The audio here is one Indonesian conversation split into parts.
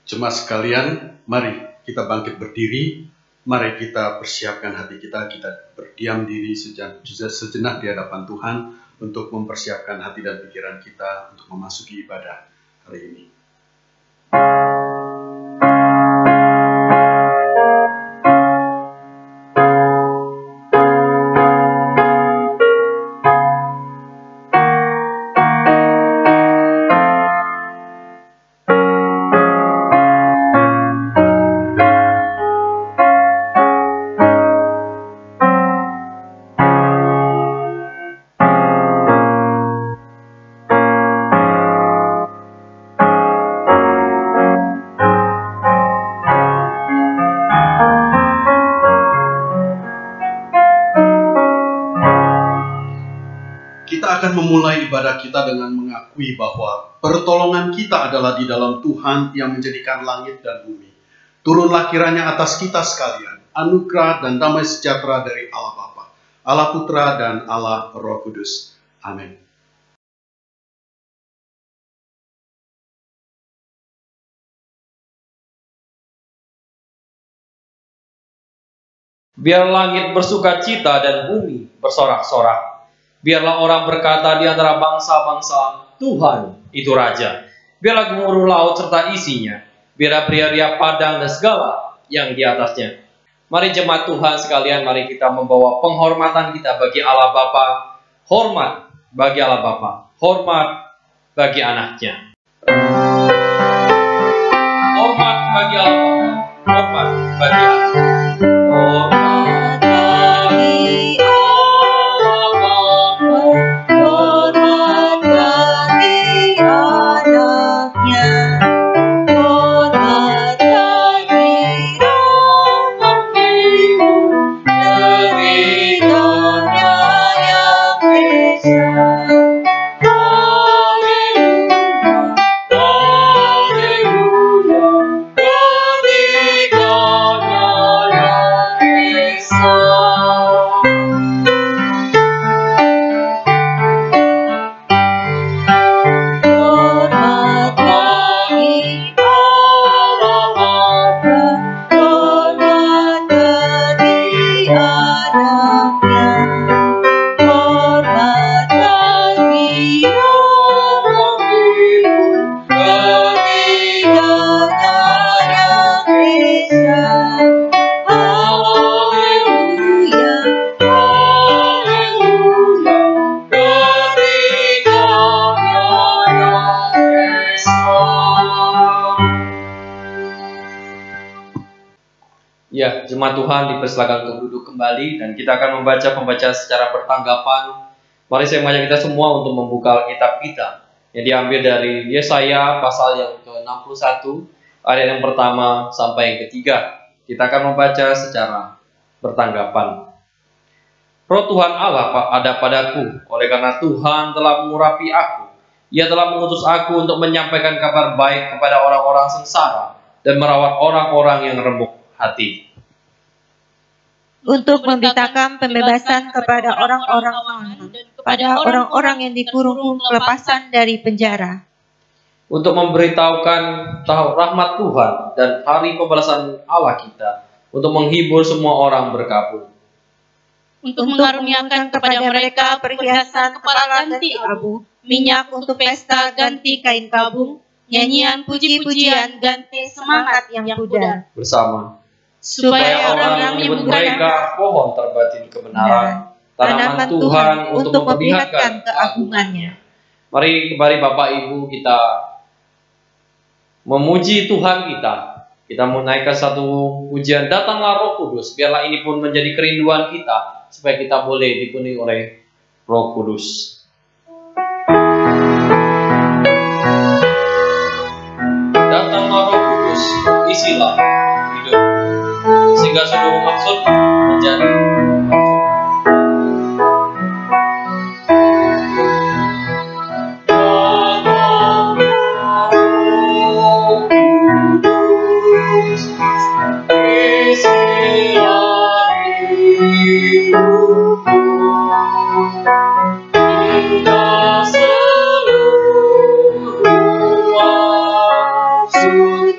Jemaat sekalian, mari kita bangkit berdiri, mari kita persiapkan hati kita, kita berdiam diri sejenak di hadapan Tuhan untuk mempersiapkan hati dan pikiran kita untuk memasuki ibadah hari ini. Memulai ibadah kita dengan mengakui bahwa pertolongan kita adalah di dalam Tuhan yang menjadikan langit dan bumi. Turunlah kiranya atas kita sekalian anugerah dan damai sejahtera dari Allah Bapa, Allah Putra dan Allah Roh Kudus. Amin. Biar langit bersukacita dan bumi bersorak-sorak. Biarlah orang berkata di antara bangsa-bangsa, Tuhan itu Raja. Biarlah gemuruh laut serta isinya. Biarlah ria-ria padang dan segala yang di atasnya. Mari jemaat Tuhan sekalian, mari kita membawa penghormatan kita bagi Allah Bapa. Hormat bagi Allah Bapa. Hormat bagi anaknya. Hormat bagi Allah Bapa. Hormat bagi anaknya. Hormat. Ya, jemaat Tuhan dipersilakan untuk duduk kembali dan kita akan membaca pembacaan secara bertanggapan. Mari saya mengajak kita semua untuk membuka Alkitab kita yang diambil dari Yesaya pasal yang ke-61 ayat yang pertama sampai yang ketiga. Kita akan membaca secara bertanggapan. Roh Tuhan Allah ada padaku, oleh karena Tuhan telah mengurapi aku. Ia telah mengutus aku untuk menyampaikan kabar baik kepada orang-orang sengsara dan merawat orang-orang yang remuk hati. Untuk memberitakan pembebasan kepada orang-orang tawanan, kepada orang-orang yang dikurung pelepasan dari penjara. Untuk memberitahukan rahmat Tuhan dan hari pembalasan Allah kita, untuk menghibur semua orang berkabung. Untuk mengaruniakan kepada mereka perhiasan kepala ganti abu, minyak untuk pesta ganti kain kabung, nyanyian puji-pujian ganti semangat yang pudar. Bersama. Supaya orang menyebut mereka pohon terbatin kebenaran, tanaman Tuhan untuk memperlihatkan keagungannya. Mari kembali Bapak Ibu kita memuji Tuhan kita. Kita menaikkan satu pujian, datanglah Roh Kudus. Biarlah ini pun menjadi kerinduan kita, supaya kita boleh dipenuhi oleh Roh Kudus. Datanglah Roh Kudus, isilah hidup, sehingga seluruh maksud menjadi Seluruh maksud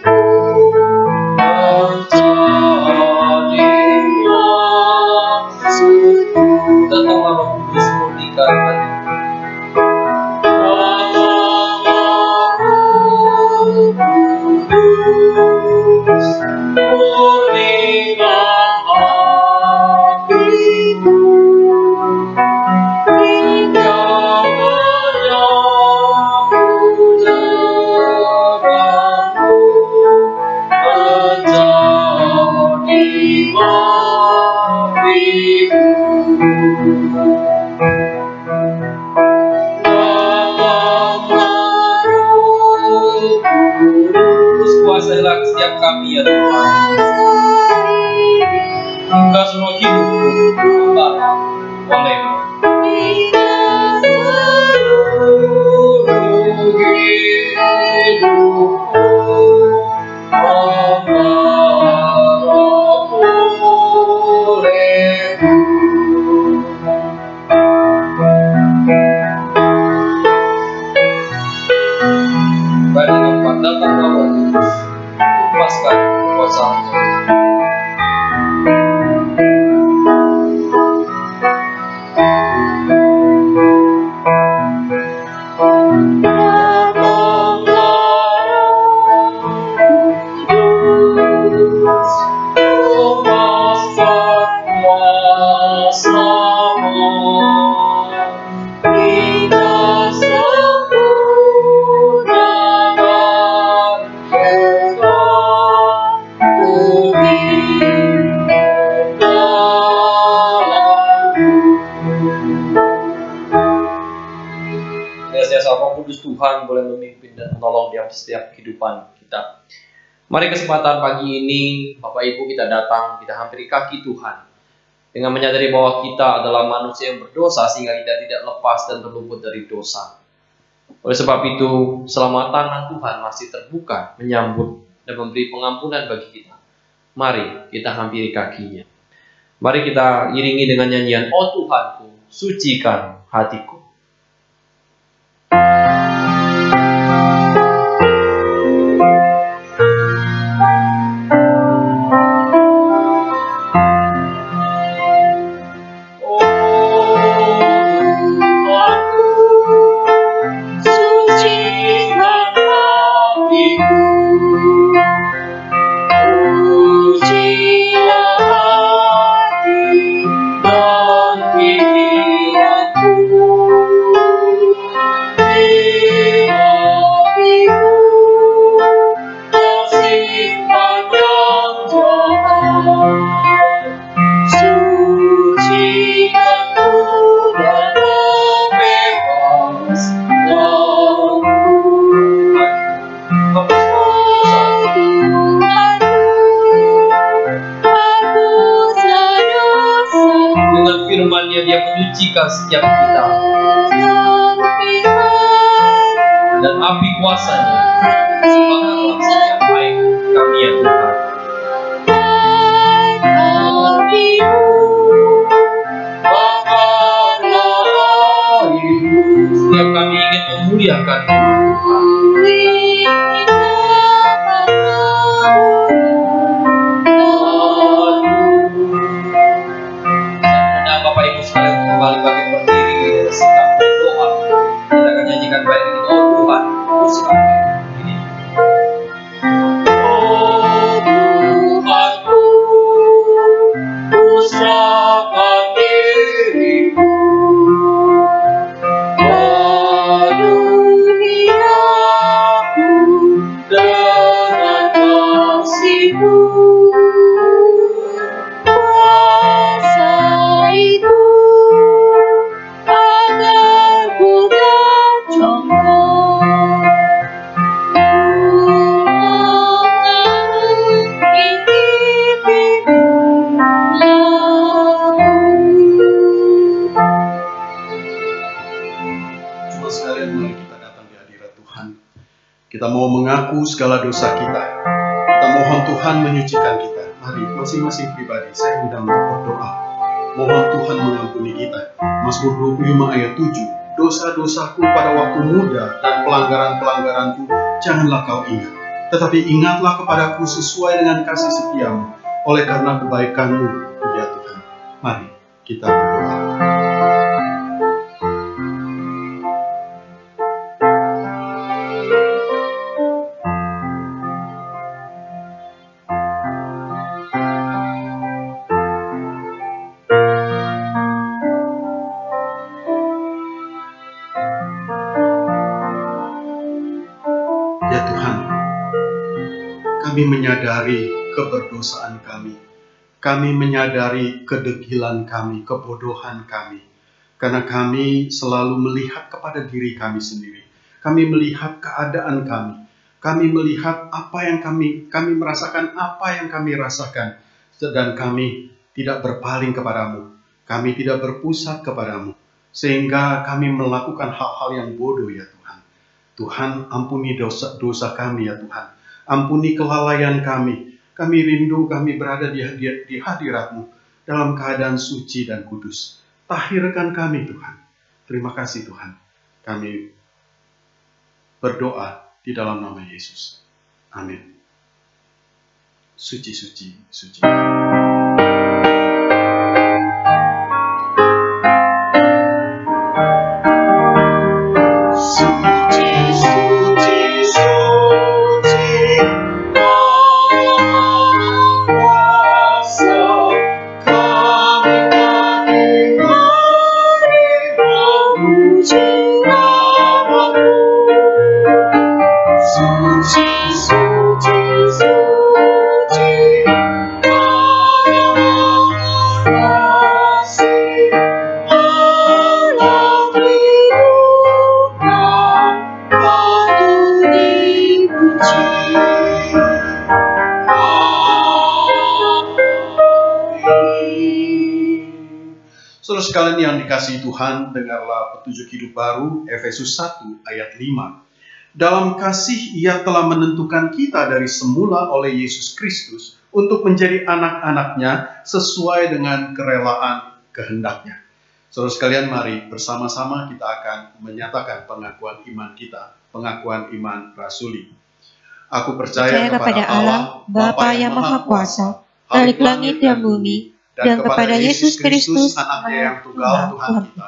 setiap kami ya Tuhan. Hingga semua hidupku berubah oleh-Mu. Tuhan boleh memimpin dan menolong di setiap kehidupan kita. Mari kesempatan pagi ini Bapak Ibu kita datang, kita hampiri kaki Tuhan dengan menyadari bahwa kita adalah manusia yang berdosa sehingga kita tidak lepas dan terluput dari dosa. Oleh sebab itu, selama tangan Tuhan masih terbuka menyambut dan memberi pengampunan bagi kita, mari kita hampiri kakinya. Mari kita iringi dengan nyanyian "Oh Tuhanku, sucikan hatiku". Dia menyucikan setiap kita dan api kuasanya sebagai setiap baik kami ya Tuhan. Setiap kami ingin memuliakan Tuhan. Kembali bagi berdiri dengan sikap berdoa, kita akan nyanyikan baik ini. Oh Tuhan, sucikan ini. Oh Tuhanku, ku serahkan diriku, penuhi aku dengan kasih-Mu. Kita mau mengaku segala dosa kita. Kita mohon Tuhan menyucikan kita. Mari masing-masing pribadi saya undang untuk berdoa. Mohon Tuhan mengampuni kita. Mazmur 25 ayat 7. Dosa-dosaku pada waktu muda dan pelanggaran-pelanggaranku janganlah kau ingat. Tetapi ingatlah kepadaku sesuai dengan kasih setiamu. Oleh karena kebaikan-Mu, ya Tuhan. Mari kita berdoa. Kami menyadari keberdosaan kami. Kami menyadari kedegilan kami, kebodohan kami. Karena kami selalu melihat kepada diri kami sendiri. Kami melihat keadaan kami. Kami melihat apa yang kami merasakan apa yang kami rasakan, dan kami tidak berpaling kepadamu. Kami tidak berpusat kepadamu, sehingga kami melakukan hal-hal yang bodoh ya Tuhan. Tuhan, ampuni dosa kami ya Tuhan. Ampuni kelalaian kami. Kami rindu kami berada di hadirat-Mu dalam keadaan suci dan kudus. Tahirkan kami Tuhan. Terima kasih Tuhan. Kami berdoa di dalam nama Yesus. Amin. Suci, suci, suci. Saudara sekalian yang dikasihi Tuhan, dengarlah petunjuk hidup baru, Efesus 1 ayat 5. Dalam kasih Ia telah menentukan kita dari semula oleh Yesus Kristus untuk menjadi anak-anaknya sesuai dengan kerelaan kehendak-Nya. Saudara sekalian, mari bersama-sama kita akan menyatakan pengakuan iman kita, pengakuan iman rasuli. Aku percaya kepada Allah, Bapa yang Maha Kuasa, Khalik langit dan bumi, dan kepada Yesus Kristus, Anaknya yang tunggal Tuhan kita,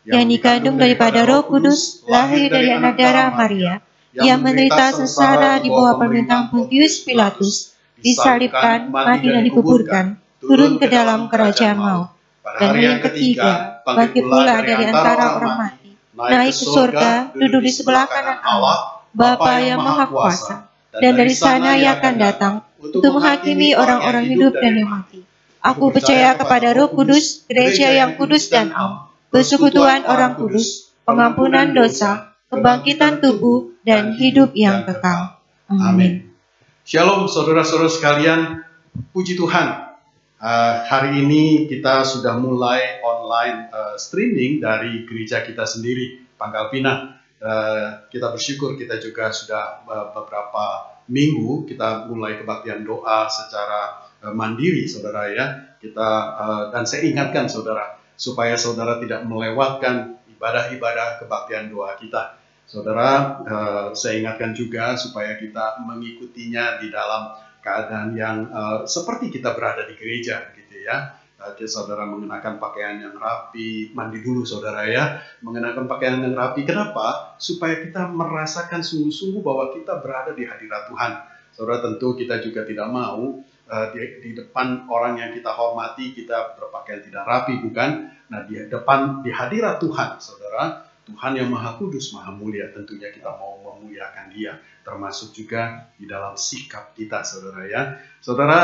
yang dikandung daripada Roh Kudus, lahir dari anak darah Maria, yang menderita sengsara di bawah pemerintahan Pontius Pilatus, disalibkan, mati dan dikuburkan, turun ke dalam kerajaan maut. Pada hari yang ketiga, bangkit pula dari antara orang mati, naik ke surga, duduk di sebelah kanan Allah, Bapa yang Maha Kuasa, dan dari sana Ia akan datang untuk menghakimi orang-orang hidup dan yang mati. Aku percaya kepada Roh Kudus, gereja yang kudus dan am, persekutuan orang kudus, pengampunan dosa, kebangkitan tubuh, dan hidup yang kekal. Amin. Shalom saudara-saudara sekalian, puji Tuhan. Hari ini kita sudah mulai online streaming dari gereja kita sendiri, Pangkal Pinang. Kita bersyukur kita juga sudah beberapa minggu kita mulai kebaktian doa secara mandiri, saudara ya. Dan saya ingatkan saudara, supaya saudara tidak melewatkan ibadah-ibadah kebaktian doa kita. Saudara, saya ingatkan juga supaya kita mengikutinya di dalam keadaan yang seperti kita berada di gereja, gitu ya. Saudara mengenakan pakaian yang rapi, mandi dulu saudara ya, mengenakan pakaian yang rapi. Kenapa? Supaya kita merasakan sungguh-sungguh bahwa kita berada di hadirat Tuhan. Saudara, tentu kita juga tidak mau di depan orang yang kita hormati kita berpakaian tidak rapi, bukan? Nah, di hadirat Tuhan, saudara, Tuhan yang Maha Kudus, Maha Mulia, tentunya kita mau memuliakan Dia, termasuk juga di dalam sikap kita, saudara ya. Saudara,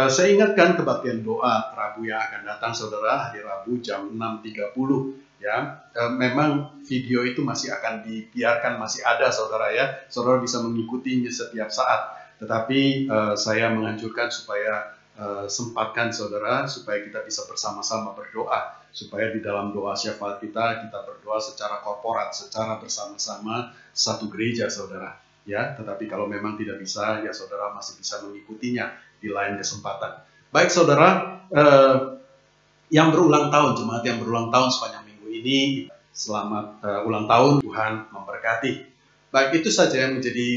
saya ingatkan kebaktian doa Rabu yang akan datang, saudara, hari Rabu jam 6.30 ya. Memang video itu masih akan dibiarkan, masih ada, saudara ya. Saudara bisa mengikutinya setiap saat. Tetapi saya menganjurkan supaya sempatkan saudara, supaya kita bisa bersama-sama berdoa, supaya di dalam doa syafaat kita berdoa secara korporat, secara bersama-sama satu gereja saudara ya. Tetapi kalau memang tidak bisa, ya saudara masih bisa mengikutinya di lain kesempatan. Baik saudara, yang berulang tahun, jemaat yang berulang tahun sepanjang minggu ini, selamat ulang tahun, Tuhan memberkati. Baik, itu saja yang menjadi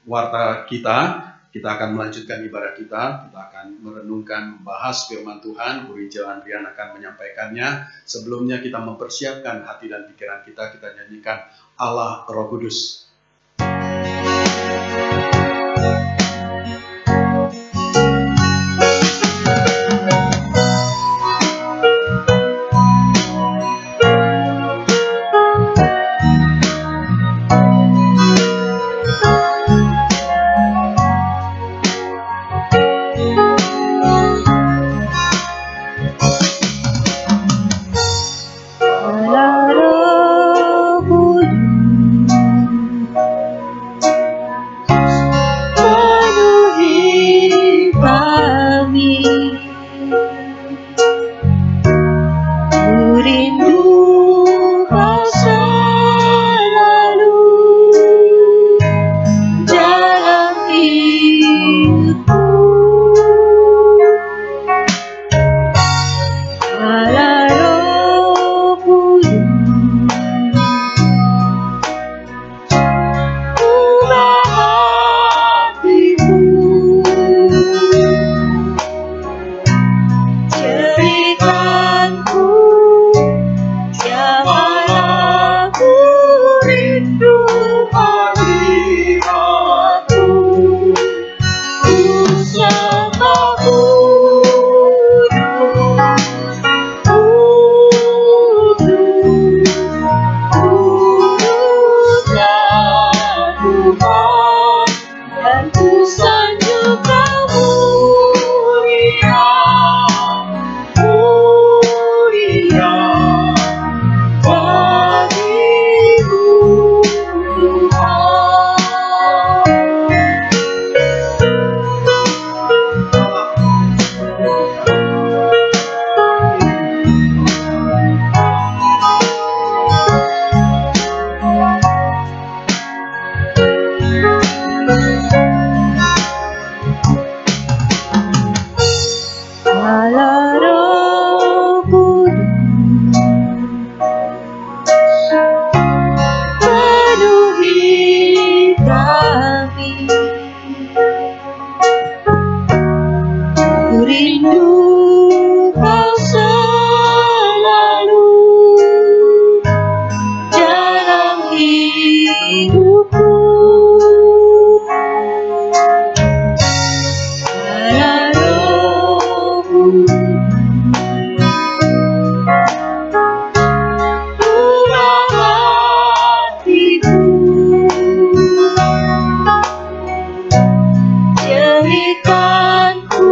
warta kita. Kita akan melanjutkan ibadah kita akan merenungkan, membahas firman Tuhan. Guru Injil Andrian akan menyampaikannya. Sebelumnya kita mempersiapkan hati dan pikiran kita nyanyikan Allah Roh Kudus. kami. Ku rindu Kau selalu dalam hidupku. Ala rohmu ubah hatiku, jadikanku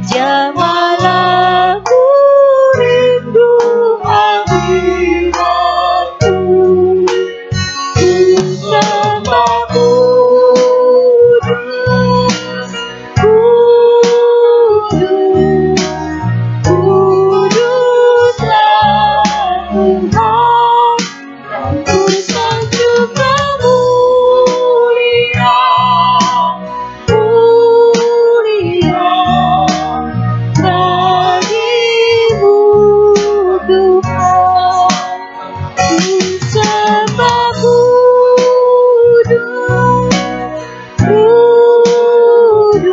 jamalah ku rindu hadiratku. Ku sembah kudus, kudus, kuduslah Tuhan, dan ku sanjung mulia, mulia bagimu Tuhan. Ku sembah kudus, kudus,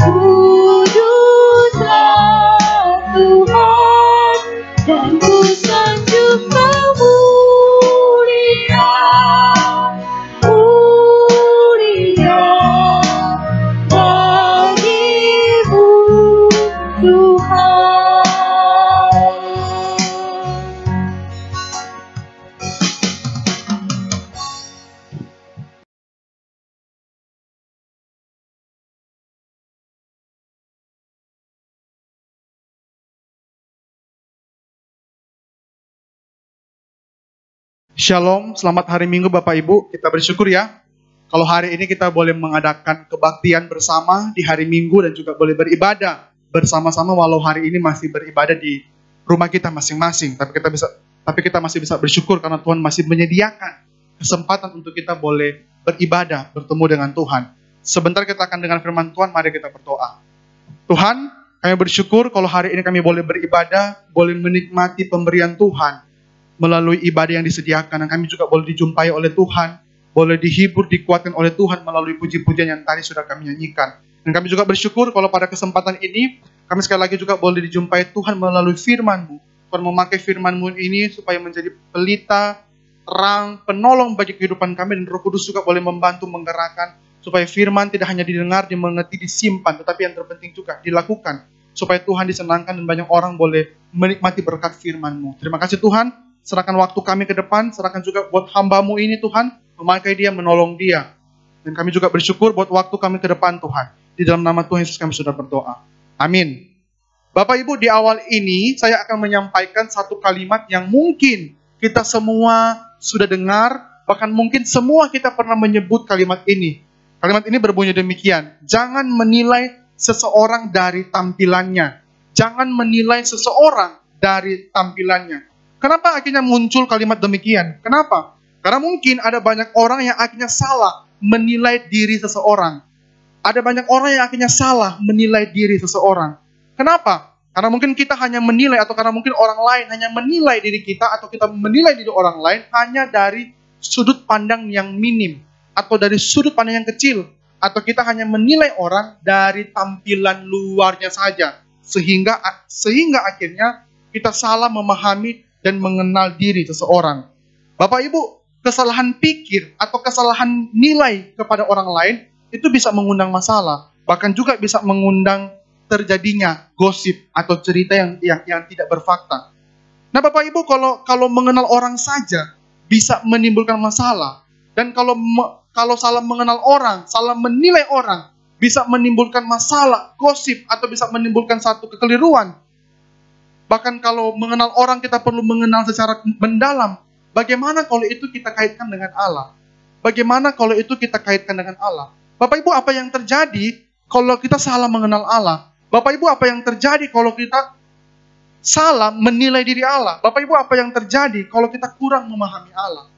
kuduslah Tuhan, dan ku sanjung mulia, mulia bagimu Tuhan. Shalom, selamat hari Minggu Bapak Ibu. Kita bersyukur ya, kalau hari ini kita boleh mengadakan kebaktian bersama di hari Minggu dan juga boleh beribadah bersama-sama walau hari ini masih beribadah di rumah kita masing-masing. Tapi kita masih bisa bersyukur karena Tuhan masih menyediakan kesempatan untuk kita boleh beribadah, bertemu dengan Tuhan. Sebentar kita akan dengan firman Tuhan, mari kita berdoa. Tuhan, kami bersyukur kalau hari ini kami boleh beribadah, boleh menikmati pemberian Tuhan melalui ibadah yang disediakan, dan kami juga boleh dijumpai oleh Tuhan, boleh dihibur, dikuatkan oleh Tuhan melalui puji-pujian yang tadi sudah kami nyanyikan. Dan kami juga bersyukur kalau pada kesempatan ini, kami sekali lagi juga boleh dijumpai Tuhan melalui firman-Mu. Tuhan memakai firman-Mu ini supaya menjadi pelita, terang, penolong bagi kehidupan kami, dan Roh Kudus juga boleh membantu menggerakkan, supaya firman tidak hanya didengar, dimengerti, disimpan, tetapi yang terpenting juga dilakukan, supaya Tuhan disenangkan dan banyak orang boleh menikmati berkat firman-Mu. Terima kasih Tuhan. Serahkan waktu kami ke depan, serahkan juga buat hamba-Mu ini Tuhan, memakai dia, menolong dia. Dan kami juga bersyukur buat waktu kami ke depan Tuhan. Di dalam nama Tuhan Yesus kami sudah berdoa. Amin. Bapak Ibu, di awal ini saya akan menyampaikan satu kalimat yang mungkin kita semua sudah dengar, bahkan mungkin semua kita pernah menyebut kalimat ini. Kalimat ini berbunyi demikian, jangan menilai seseorang dari tampilannya. Jangan menilai seseorang dari tampilannya. Kenapa akhirnya muncul kalimat demikian? Kenapa? Karena mungkin ada banyak orang yang akhirnya salah menilai diri seseorang. Ada banyak orang yang akhirnya salah menilai diri seseorang. Kenapa? Karena mungkin kita hanya menilai, atau karena mungkin orang lain hanya menilai diri kita, atau kita menilai diri orang lain hanya dari sudut pandang yang minim, atau dari sudut pandang yang kecil, atau kita hanya menilai orang dari tampilan luarnya saja, sehingga akhirnya kita salah memahami dan mengenal diri seseorang. Bapak Ibu, kesalahan pikir atau kesalahan nilai kepada orang lain itu bisa mengundang masalah, bahkan juga bisa mengundang terjadinya gosip atau cerita yang tidak berfakta. Nah Bapak Ibu, kalau mengenal orang saja bisa menimbulkan masalah, dan kalau salah mengenal orang, salah menilai orang, bisa menimbulkan masalah, gosip, atau bisa menimbulkan satu kekeliruan. Bahkan kalau mengenal orang kita perlu mengenal secara mendalam. Bagaimana kalau itu kita kaitkan dengan Allah? Bagaimana kalau itu kita kaitkan dengan Allah? Bapak Ibu, apa yang terjadi kalau kita salah mengenal Allah? Bapak Ibu, apa yang terjadi kalau kita salah menilai diri Allah? Bapak Ibu, apa yang terjadi kalau kita kurang memahami Allah?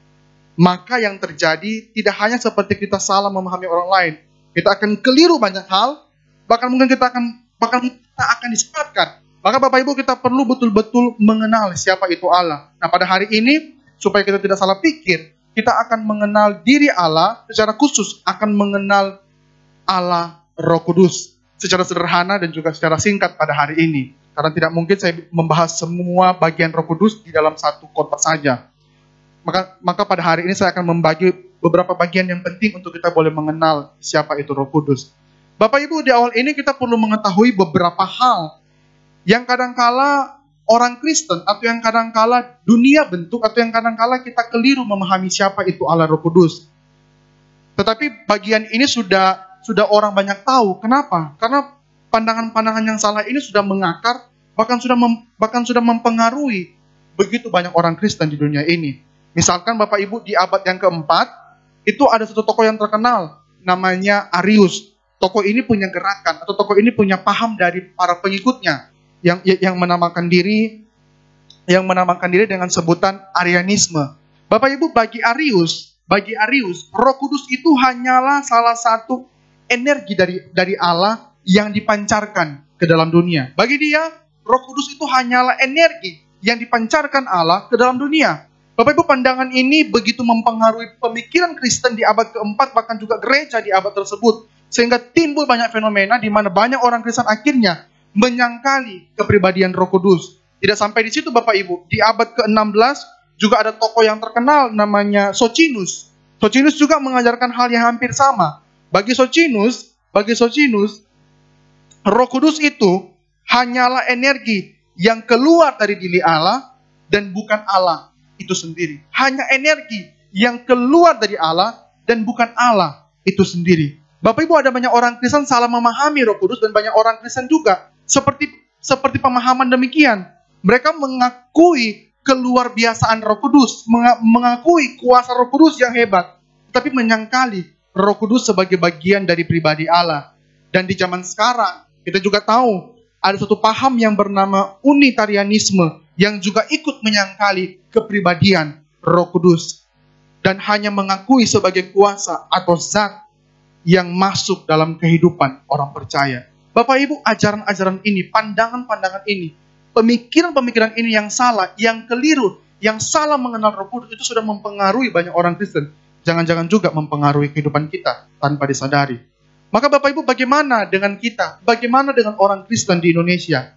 Maka yang terjadi tidak hanya seperti kita salah memahami orang lain. Kita akan keliru banyak hal, bahkan mungkin kita akan disesatkan. Maka Bapak Ibu, kita perlu betul-betul mengenal siapa itu Allah. Nah pada hari ini, supaya kita tidak salah pikir, kita akan mengenal diri Allah, secara khusus akan mengenal Allah Roh Kudus secara sederhana dan juga secara singkat pada hari ini. Karena tidak mungkin saya membahas semua bagian Roh Kudus di dalam satu khotbah saja. Maka pada hari ini saya akan membagi beberapa bagian yang penting untuk kita boleh mengenal siapa itu Roh Kudus. Bapak Ibu, di awal ini kita perlu mengetahui beberapa hal yang kadangkala orang Kristen atau yang kadangkala dunia bentuk atau yang kadangkala kita keliru memahami siapa itu Allah Roh Kudus. Tetapi bagian ini sudah orang banyak tahu. Kenapa? Karena pandangan-pandangan yang salah ini sudah mengakar, bahkan sudah mempengaruhi begitu banyak orang Kristen di dunia ini. Misalkan Bapak Ibu, di abad yang keempat, itu ada satu tokoh yang terkenal, namanya Arius. Tokoh ini punya gerakan, atau tokoh ini punya paham dari para pengikutnya, yang menamakan diri dengan sebutan Arianisme. Bapak Ibu, bagi Arius, Roh Kudus itu hanyalah salah satu energi dari Allah yang dipancarkan ke dalam dunia. Bagi dia, Roh Kudus itu hanyalah energi yang dipancarkan Allah ke dalam dunia. Bapak Ibu, pandangan ini begitu mempengaruhi pemikiran Kristen di abad keempat, bahkan juga gereja di abad tersebut. Sehingga timbul banyak fenomena di mana banyak orang Kristen akhirnya menyangkali kepribadian Roh Kudus. Tidak sampai di situ Bapak Ibu, di abad ke-16 juga ada tokoh yang terkenal namanya Socinus. Socinus juga mengajarkan hal yang hampir sama. Bagi Socinus, Roh Kudus itu hanyalah energi yang keluar dari diri Allah dan bukan Allah itu sendiri. Hanya energi yang keluar dari Allah dan bukan Allah itu sendiri. Bapak Ibu, ada banyak orang Kristen salah memahami Roh Kudus dan banyak orang Kristen juga seperti pemahaman demikian. Mereka mengakui keluar biasaan Roh Kudus, mengakui kuasa Roh Kudus yang hebat, tetapi menyangkali Roh Kudus sebagai bagian dari pribadi Allah. Dan di zaman sekarang, kita juga tahu ada satu paham yang bernama Unitarianisme yang juga ikut menyangkali kepribadian Roh Kudus dan hanya mengakui sebagai kuasa atau zat yang masuk dalam kehidupan orang percaya. Bapak Ibu, ajaran-ajaran ini, pandangan-pandangan ini, pemikiran-pemikiran ini yang salah, yang keliru, yang salah mengenal Roh Kudus itu sudah mempengaruhi banyak orang Kristen. Jangan-jangan juga mempengaruhi kehidupan kita tanpa disadari. Maka Bapak Ibu, bagaimana dengan kita? Bagaimana dengan orang Kristen di Indonesia?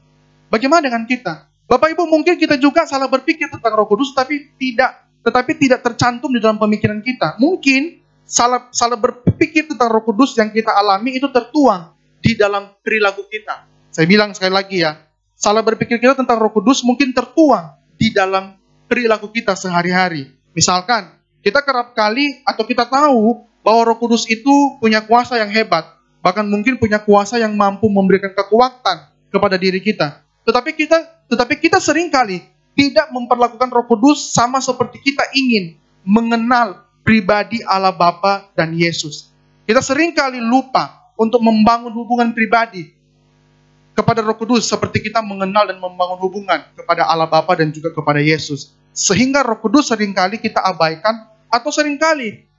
Bagaimana dengan kita? Bapak Ibu, mungkin kita juga salah berpikir tentang Roh Kudus, tetapi tidak tercantum di dalam pemikiran kita. Mungkin salah berpikir tentang Roh Kudus yang kita alami itu tertuang di dalam perilaku kita. Saya bilang sekali lagi ya, salah berpikir kita tentang Roh Kudus mungkin tertuang di dalam perilaku kita sehari-hari. Misalkan, kita kerap kali atau kita tahu bahwa Roh Kudus itu punya kuasa yang hebat, bahkan mungkin punya kuasa yang mampu memberikan kekuatan kepada diri kita. Tetapi kita seringkali tidak memperlakukan Roh Kudus sama seperti kita ingin mengenal pribadi Allah Bapa dan Yesus. Kita seringkali lupa untuk membangun hubungan pribadi kepada Roh Kudus seperti kita mengenal dan membangun hubungan kepada Allah Bapa dan juga kepada Yesus. Sehingga Roh Kudus seringkali kita abaikan atau seringkali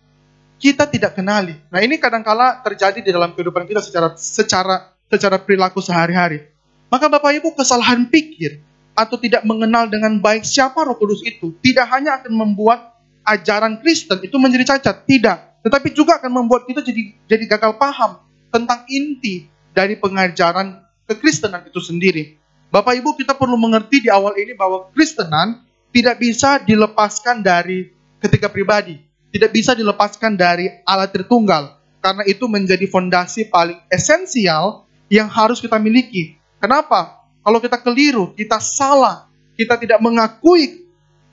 kita tidak kenali. Nah, ini kadangkala terjadi di dalam kehidupan kita secara perilaku sehari-hari. Maka Bapak Ibu, kesalahan pikir atau tidak mengenal dengan baik siapa Roh Kudus itu tidak hanya akan membuat ajaran Kristen itu menjadi cacat, tidak, tetapi juga akan membuat kita jadi gagal paham tentang inti dari pengajaran kekristenan itu sendiri. Bapak Ibu, kita perlu mengerti di awal ini bahwa Kristenan tidak bisa dilepaskan dari ketiga pribadi, tidak bisa dilepaskan dari Allah Tritunggal, karena itu menjadi fondasi paling esensial yang harus kita miliki. Kenapa? Kalau kita keliru, kita salah, kita tidak mengakui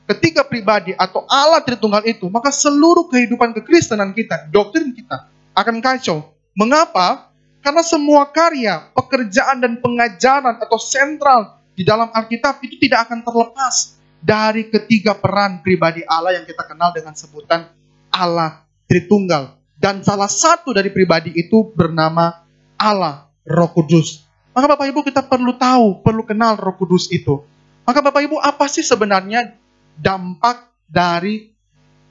ketiga pribadi atau Allah Tritunggal itu, maka seluruh kehidupan kekristenan kita, doktrin kita akan kacau. Mengapa? Karena semua karya, pekerjaan dan pengajaran atau sentral di dalam Alkitab itu tidak akan terlepas dari ketiga peran pribadi Allah yang kita kenal dengan sebutan Allah Tritunggal. Dan salah satu dari pribadi itu bernama Allah Roh Kudus. Maka Bapak Ibu, kita perlu tahu, perlu kenal Roh Kudus itu. Maka Bapak Ibu, apa sih sebenarnya dampak dari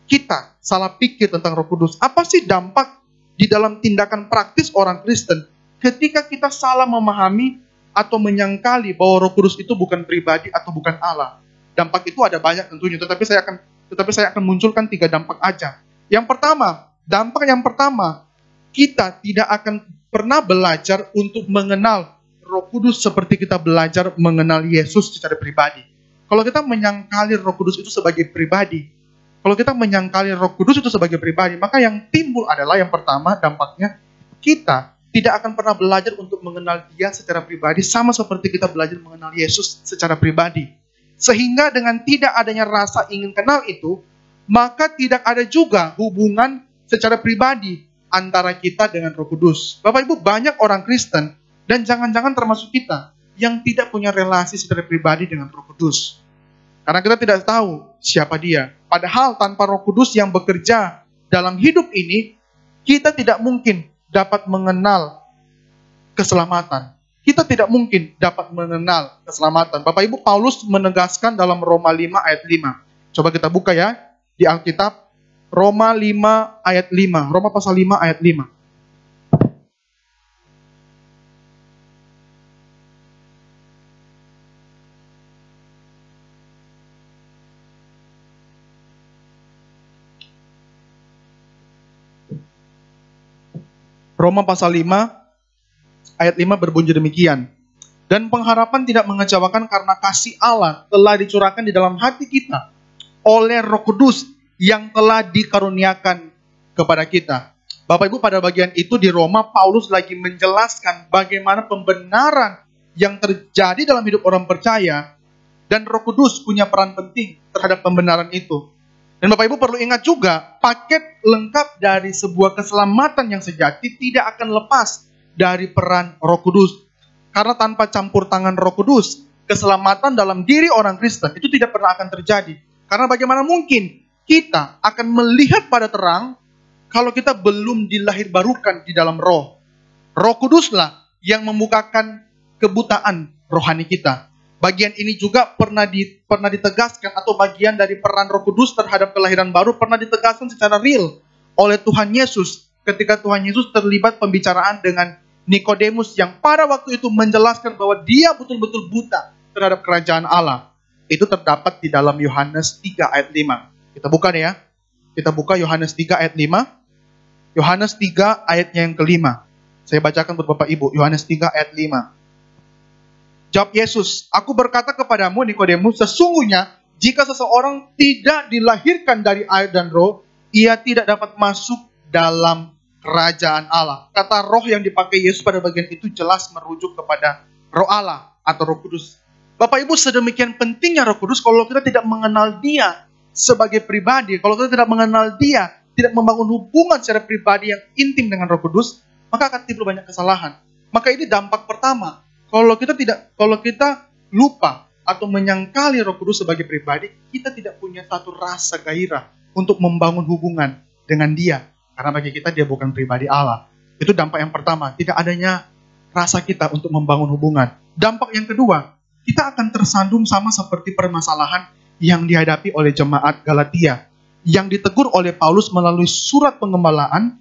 kita salah pikir tentang Roh Kudus? Apa sih dampak di dalam tindakan praktis orang Kristen ketika kita salah memahami atau menyangkali bahwa Roh Kudus itu bukan pribadi atau bukan Allah? Dampak itu ada banyak tentunya, tetapi saya akan tetapi saya akan munculkan 3 dampak aja. Yang pertama, dampak yang pertama, kita tidak akan pernah belajar untuk mengenal Roh Kudus seperti kita belajar mengenal Yesus secara pribadi. Kalau kita menyangkali Roh Kudus itu sebagai pribadi, maka yang timbul adalah yang pertama dampaknya, kita tidak akan pernah belajar untuk mengenal Dia secara pribadi sama seperti kita belajar mengenal Yesus secara pribadi. Sehingga dengan tidak adanya rasa ingin kenal itu, maka tidak ada juga hubungan secara pribadi antara kita dengan Roh Kudus. Bapak Ibu, banyak orang Kristen, dan jangan-jangan termasuk kita, yang tidak punya relasi secara pribadi dengan Roh Kudus. Karena kita tidak tahu siapa Dia. Padahal tanpa Roh Kudus yang bekerja dalam hidup ini, kita tidak mungkin dapat mengenal keselamatan. Kita tidak mungkin dapat mengenal keselamatan. Bapak Ibu, Paulus menegaskan dalam Roma 5 ayat 5. Coba kita buka ya di Alkitab. Roma 5 ayat 5. Roma pasal 5 ayat 5. Roma pasal 5 ayat 5 berbunyi demikian. Dan pengharapan tidak mengecewakan karena kasih Allah telah dicurahkan di dalam hati kita oleh Roh Kudus yang telah dikaruniakan kepada kita. Bapak Ibu, pada bagian itu di Roma, Paulus lagi menjelaskan bagaimana pembenaran yang terjadi dalam hidup orang percaya, dan Roh Kudus punya peran penting terhadap pembenaran itu. Dan Bapak Ibu perlu ingat juga, paket lengkap dari sebuah keselamatan yang sejati tidak akan lepas dari peran Roh Kudus. Karena tanpa campur tangan Roh Kudus, keselamatan dalam diri orang Kristen itu tidak pernah akan terjadi. Karena bagaimana mungkin kita akan melihat pada terang kalau kita belum dilahirbarukan di dalam roh. Roh Kuduslah yang membukakan kebutaan rohani kita. Bagian ini juga pernah ditegaskan, atau bagian dari peran Roh Kudus terhadap kelahiran baru pernah ditegaskan secara real oleh Tuhan Yesus ketika Tuhan Yesus terlibat pembicaraan dengan Nikodemus yang pada waktu itu menjelaskan bahwa dia betul-betul buta terhadap kerajaan Allah. Itu terdapat di dalam Yohanes 3 ayat 5. Kita buka deh ya. Kita buka Yohanes 3 ayat 5. Yohanes 3 ayatnya yang kelima. Saya bacakan buat Bapak Ibu. Yohanes 3 ayat 5. Jawab Yesus, aku berkata kepadamu Nikodemus, sesungguhnya jika seseorang tidak dilahirkan dari air dan roh, ia tidak dapat masuk dalam kerajaan Allah. Kata roh yang dipakai Yesus pada bagian itu jelas merujuk kepada roh Allah atau Roh Kudus. Bapak Ibu, sedemikian pentingnya Roh Kudus kalau kita tidak mengenal Dia sebagai pribadi, kalau kita tidak mengenal Dia, tidak membangun hubungan secara pribadi yang intim dengan Roh Kudus, maka akan timbul banyak kesalahan. Maka ini dampak pertama. Kalau kita lupa atau menyangkali Roh Kudus sebagai pribadi, kita tidak punya satu rasa gairah untuk membangun hubungan dengan Dia. Karena bagi kita Dia bukan pribadi Allah. Itu dampak yang pertama, tidak adanya rasa kita untuk membangun hubungan. Dampak yang kedua, kita akan tersandung sama seperti permasalahan yang dihadapi oleh jemaat Galatia, yang ditegur oleh Paulus melalui surat penggembalaan,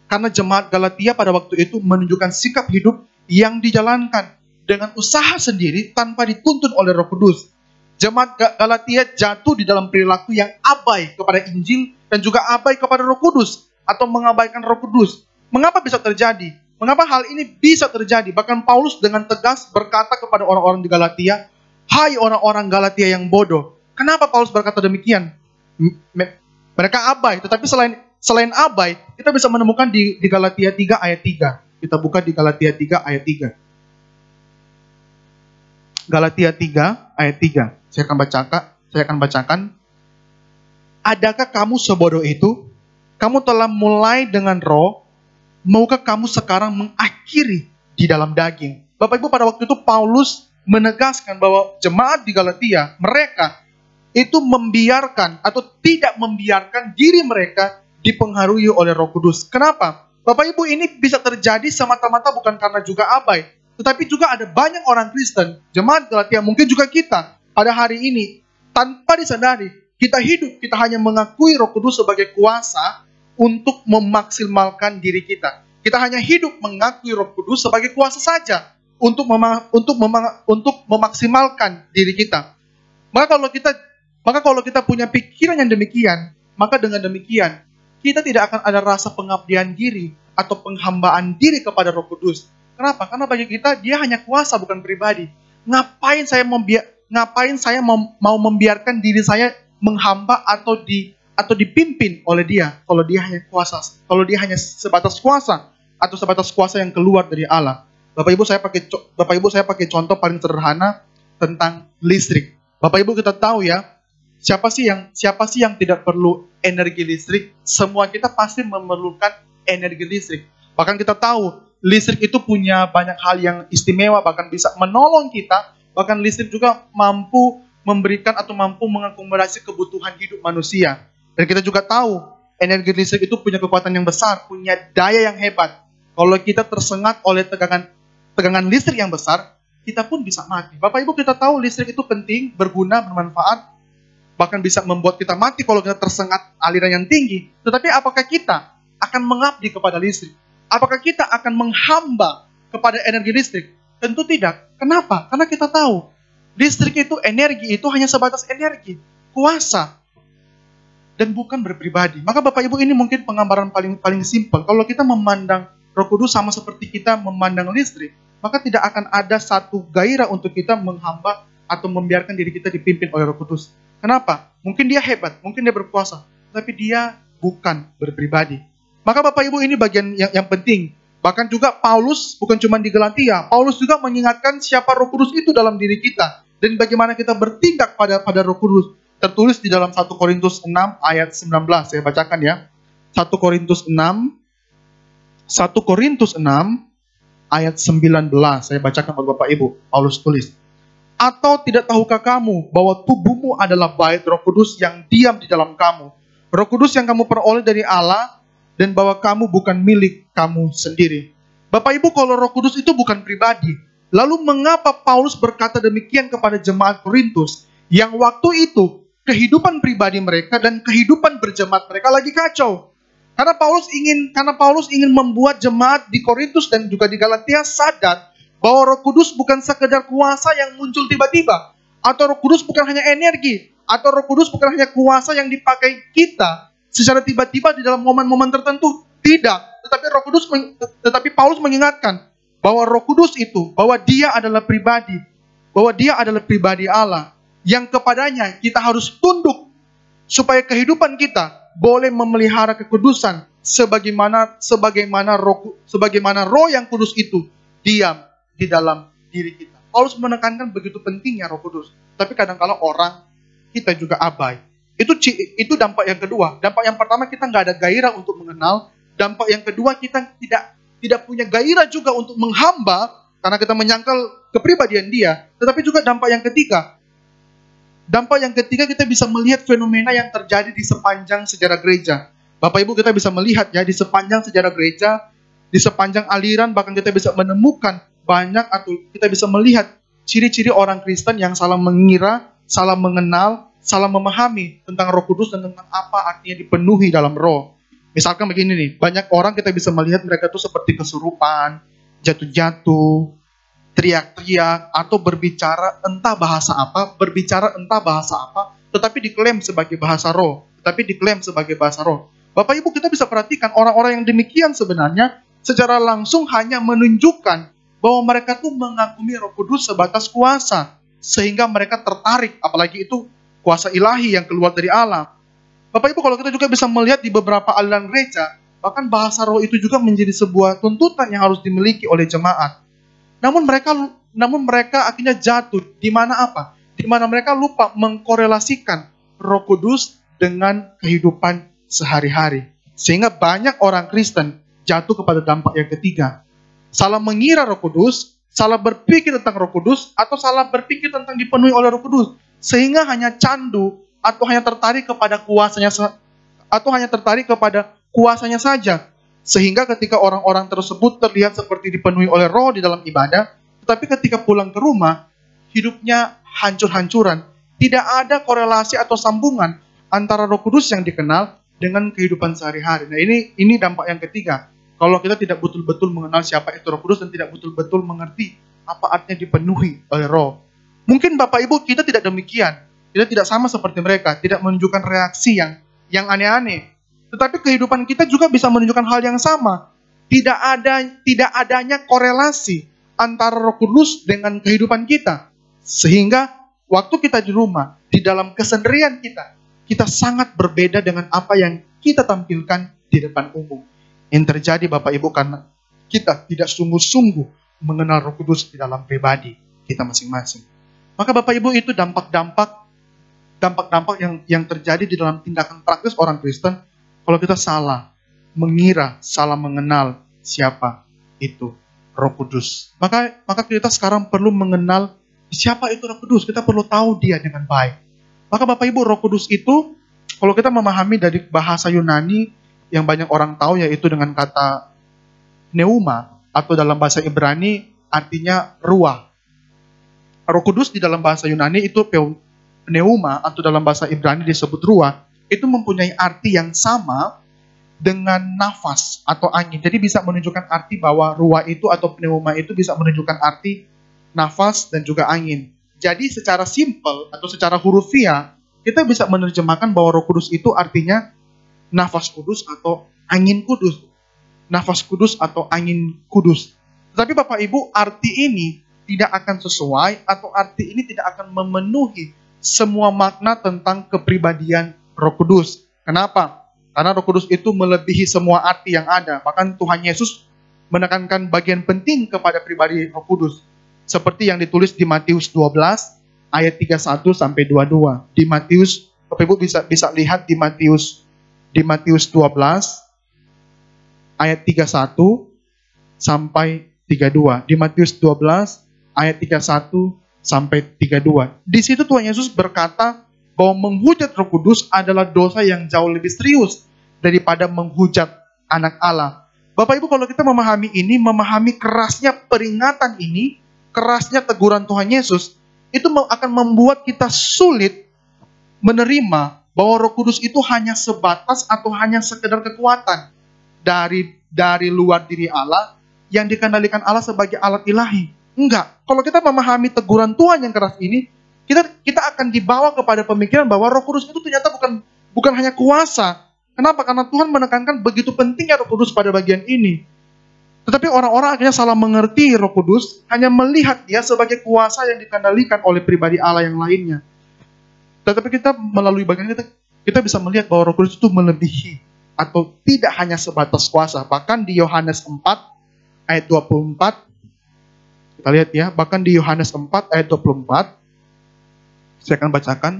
karena jemaat Galatia pada waktu itu menunjukkan sikap hidup yang dijalankan dengan usaha sendiri tanpa dituntun oleh Roh Kudus. Jemaat Galatia jatuh di dalam perilaku yang abai kepada Injil dan juga abai kepada Roh Kudus atau mengabaikan Roh Kudus. Mengapa bisa terjadi? Mengapa hal ini bisa terjadi? Bahkan Paulus dengan tegas berkata kepada orang-orang di Galatia, "Hai orang-orang Galatia yang bodoh." Kenapa Paulus berkata demikian? Mereka abai, tetapi selain abai, kita bisa menemukan di Galatia 3 ayat 3. Kita buka di Galatia 3 ayat 3. Galatia 3 ayat 3. Saya akan bacakan. Adakah kamu sebodoh itu? Kamu telah mulai dengan roh, maukah kamu sekarang mengakhiri di dalam daging? Bapak Ibu, pada waktu itu Paulus menegaskan bahwa jemaat di Galatia, mereka itu membiarkan atau tidak membiarkan diri mereka dipengaruhi oleh Roh Kudus. Kenapa? Bapak Ibu, ini bisa terjadi semata-mata bukan karena juga abai, tetapi juga ada banyak orang Kristen, jemaat Galatia, mungkin juga kita, pada hari ini, tanpa disadari, kita hidup, kita hanya mengakui Roh Kudus sebagai kuasa untuk memaksimalkan diri kita. Kita hanya hidup mengakui Roh Kudus sebagai kuasa saja untuk memaksimalkan diri kita. Maka Maka kalau kita punya pikiran yang demikian, maka dengan demikian, kita tidak akan ada rasa pengabdian diri atau penghambaan diri kepada Roh Kudus. Kenapa? Karena bagi kita, dia hanya kuasa, bukan pribadi. Ngapain saya mau membiarkan diri saya menghamba atau dipimpin oleh dia, kalau dia hanya kuasa, kalau dia hanya sebatas kuasa atau sebatas kuasa yang keluar dari Allah. Bapak Ibu saya pakai contoh paling sederhana tentang listrik. Bapak Ibu kita tahu ya, siapa sih yang tidak perlu energi listrik? Semua kita pasti memerlukan energi listrik. Bahkan kita tahu listrik itu punya banyak hal yang istimewa, bahkan bisa menolong kita. Bahkan listrik juga mampu memberikan atau mampu mengakomodasi kebutuhan hidup manusia. Dan kita juga tahu energi listrik itu punya kekuatan yang besar, punya daya yang hebat. Kalau kita tersengat oleh tegangan listrik yang besar, kita pun bisa mati. Bapak Ibu kita tahu listrik itu penting, berguna, bermanfaat, bahkan bisa membuat kita mati kalau kita tersengat aliran yang tinggi. Tetapi apakah kita akan mengabdi kepada listrik? Apakah kita akan menghamba kepada energi listrik? Tentu tidak. Kenapa? Karena kita tahu listrik itu, energi itu hanya sebatas energi, kuasa, dan bukan berpribadi. Maka Bapak Ibu, ini mungkin penggambaran paling simpel. Kalau kita memandang Roh Kudus sama seperti kita memandang listrik, maka tidak akan ada satu gairah untuk kita menghamba atau membiarkan diri kita dipimpin oleh Roh Kudus. Kenapa? Mungkin dia hebat, mungkin dia berkuasa, tapi dia bukan berpribadi. Maka Bapak Ibu, ini bagian yang penting. Bahkan juga Paulus, bukan cuma di Galatia, Paulus juga mengingatkan siapa Roh Kudus itu dalam diri kita, dan bagaimana kita bertindak pada Roh Kudus. Tertulis di dalam 1 Korintus 6 ayat 19, saya bacakan ya. 1 Korintus 6 ayat 19, saya bacakan buat Bapak Ibu. Paulus tulis, atau tidak tahukah kamu bahwa tubuhmu adalah bait Roh Kudus yang diam di dalam kamu, Roh Kudus yang kamu peroleh dari Allah, dan bahwa kamu bukan milik kamu sendiri. Bapak Ibu, kalau Roh Kudus itu bukan pribadi, lalu mengapa Paulus berkata demikian kepada jemaat Korintus, yang waktu itu kehidupan pribadi mereka dan kehidupan berjemaat mereka lagi kacau? Karena Paulus ingin membuat jemaat di Korintus dan juga di Galatia sadar bahwa Roh Kudus bukan sekedar kuasa yang muncul tiba-tiba, atau Roh Kudus bukan hanya energi, atau Roh Kudus bukan hanya kuasa yang dipakai kita secara tiba-tiba di dalam momen-momen tertentu. Tidak, tetapi Paulus mengingatkan bahwa Roh Kudus itu, bahwa dia adalah pribadi Allah, yang kepadanya kita harus tunduk supaya kehidupan kita boleh memelihara kekudusan sebagaimana roh yang kudus itu diam di dalam diri kita. Paulus menekankan begitu pentingnya Roh Kudus. Tapi kadang-kala orang kita juga abai. Itu dampak yang kedua. Dampak yang pertama, kita nggak ada gairah untuk mengenal. Dampak yang kedua, kita tidak punya gairah juga untuk menghamba karena kita menyangkal kepribadian dia. Tetapi juga dampak yang ketiga, kita bisa melihat fenomena yang terjadi di sepanjang sejarah gereja. Bapak Ibu, kita bisa melihat ya, di sepanjang sejarah gereja, di sepanjang aliran, bahkan kita bisa menemukan banyak, atau kita bisa melihat ciri-ciri orang Kristen yang salah mengira, salah mengenal, salah memahami tentang Roh Kudus dan tentang apa artinya dipenuhi dalam Roh. Misalkan begini nih, banyak orang kita bisa melihat mereka tuh seperti kesurupan, jatuh-jatuh, teriak-teriak, atau berbicara entah bahasa apa, tetapi diklaim sebagai bahasa roh. Bapak Ibu, kita bisa perhatikan orang-orang yang demikian sebenarnya secara langsung hanya menunjukkan bahwa mereka tuh mengagumi Roh Kudus sebatas kuasa, sehingga mereka tertarik, apalagi itu kuasa ilahi yang keluar dari Allah. Bapak Ibu, kalau kita juga bisa melihat di beberapa aliran gereja, bahkan bahasa roh itu juga menjadi sebuah tuntutan yang harus dimiliki oleh jemaat. Namun mereka akhirnya jatuh di mana apa? Di mana mereka lupa mengkorelasikan Roh Kudus dengan kehidupan sehari-hari. Sehingga banyak orang Kristen jatuh kepada dampak yang ketiga. Salah mengira Roh Kudus, salah berpikir tentang Roh Kudus, atau salah berpikir tentang dipenuhi oleh Roh Kudus. Sehingga hanya candu atau hanya tertarik kepada kuasanya saja. Sehingga ketika orang-orang tersebut terlihat seperti dipenuhi oleh roh di dalam ibadah, tetapi ketika pulang ke rumah, hidupnya hancur-hancuran. Tidak ada korelasi atau sambungan antara Roh Kudus yang dikenal dengan kehidupan sehari-hari. Nah, ini dampak yang ketiga. Kalau kita tidak betul-betul mengenal siapa itu Roh Kudus dan tidak betul-betul mengerti apa artinya dipenuhi oleh roh. Mungkin Bapak Ibu kita tidak demikian. Kita tidak sama seperti mereka, tidak menunjukkan reaksi yang aneh-aneh. Tetapi kehidupan kita juga bisa menunjukkan hal yang sama. Tidak adanya korelasi antara Roh Kudus dengan kehidupan kita. Sehingga waktu kita di rumah, di dalam kesendirian kita sangat berbeda dengan apa yang kita tampilkan di depan umum. Yang terjadi Bapak Ibu karena kita tidak sungguh-sungguh mengenal Roh Kudus di dalam pribadi kita masing-masing. Maka Bapak Ibu, itu dampak-dampak yang terjadi di dalam tindakan praktis orang Kristen kalau kita salah mengira, salah mengenal siapa itu Roh Kudus. Maka kita sekarang perlu mengenal siapa itu Roh Kudus. Kita perlu tahu dia dengan baik. Maka Bapak Ibu, Roh Kudus itu kalau kita memahami dari bahasa Yunani yang banyak orang tahu, yaitu dengan kata pneuma, atau dalam bahasa Ibrani artinya ruah. Roh Kudus di dalam bahasa Yunani itu pneuma, atau dalam bahasa Ibrani disebut ruah, itu mempunyai arti yang sama dengan nafas atau angin. Jadi bisa menunjukkan arti bahwa ruah itu atau pneuma itu bisa menunjukkan arti nafas dan juga angin. Jadi secara simpel atau secara hurufiah, kita bisa menerjemahkan bahwa Roh Kudus itu artinya nafas kudus atau angin kudus. Nafas kudus atau angin kudus. Tetapi Bapak Ibu, arti ini tidak akan sesuai atau arti ini tidak akan memenuhi semua makna tentang kepribadian Roh Kudus. Kenapa? Karena Roh Kudus itu melebihi semua arti yang ada. Bahkan Tuhan Yesus menekankan bagian penting kepada pribadi Roh Kudus. Seperti yang ditulis di Matius 12 ayat 31 sampai 22. Di Matius, Bapak Ibu bisa lihat di Matius 12 ayat 31 sampai 32. Di Matius 12 ayat 31 sampai 32. Di situ Tuhan Yesus berkata bahwa menghujat Roh Kudus adalah dosa yang jauh lebih serius daripada menghujat anak Allah. Bapak Ibu, kalau kita memahami ini, memahami kerasnya peringatan ini, kerasnya teguran Tuhan Yesus, itu akan membuat kita sulit menerima bahwa Roh Kudus itu hanya sebatas atau hanya sekedar kekuatan dari luar diri Allah yang dikendalikan Allah sebagai alat ilahi. Enggak. Kalau kita memahami teguran Tuhan yang keras ini, kita akan dibawa kepada pemikiran bahwa Roh Kudus itu ternyata bukan hanya kuasa. Kenapa? Karena Tuhan menekankan begitu pentingnya Roh Kudus pada bagian ini. Tetapi orang-orang akhirnya salah mengerti Roh Kudus, hanya melihat dia sebagai kuasa yang dikendalikan oleh pribadi Allah yang lainnya. Tetapi kita melalui bagian kita bisa melihat bahwa Roh Kudus itu melebihi atau tidak hanya sebatas kuasa. Bahkan di Yohanes 4 ayat 24, kita lihat ya, bahkan di Yohanes 4 ayat 24, saya akan bacakan.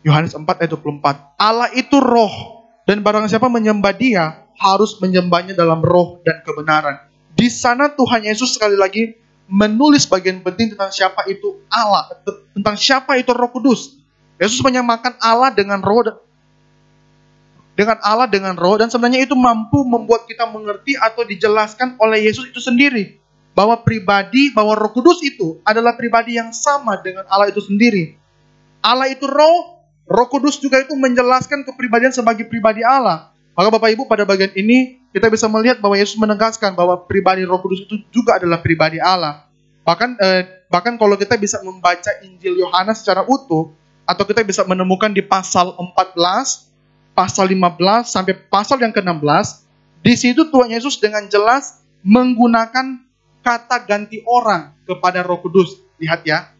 Yohanes 4 ayat 24. Allah itu roh, dan barang siapa menyembah dia, harus menyembahnya dalam roh dan kebenaran. Di sana Tuhan Yesus sekali lagi menulis bagian penting tentang siapa itu Allah, tentang siapa itu Roh Kudus. Yesus menyamakan Allah dengan roh, dan sebenarnya itu mampu membuat kita mengerti atau dijelaskan oleh Yesus itu sendiri. Bahwa Roh Kudus itu adalah pribadi yang sama dengan Allah itu sendiri. Allah itu roh, Roh Kudus juga itu menjelaskan kepribadian sebagai pribadi Allah. Maka Bapak Ibu, pada bagian ini kita bisa melihat bahwa Yesus menegaskan bahwa pribadi Roh Kudus itu juga adalah pribadi Allah. Bahkan kalau kita bisa membaca Injil Yohanes secara utuh, atau kita bisa menemukan di pasal 14, pasal 15 sampai pasal yang ke-16, di situ Tuhan Yesus dengan jelas menggunakan kata ganti orang kepada Roh Kudus. Lihat ya,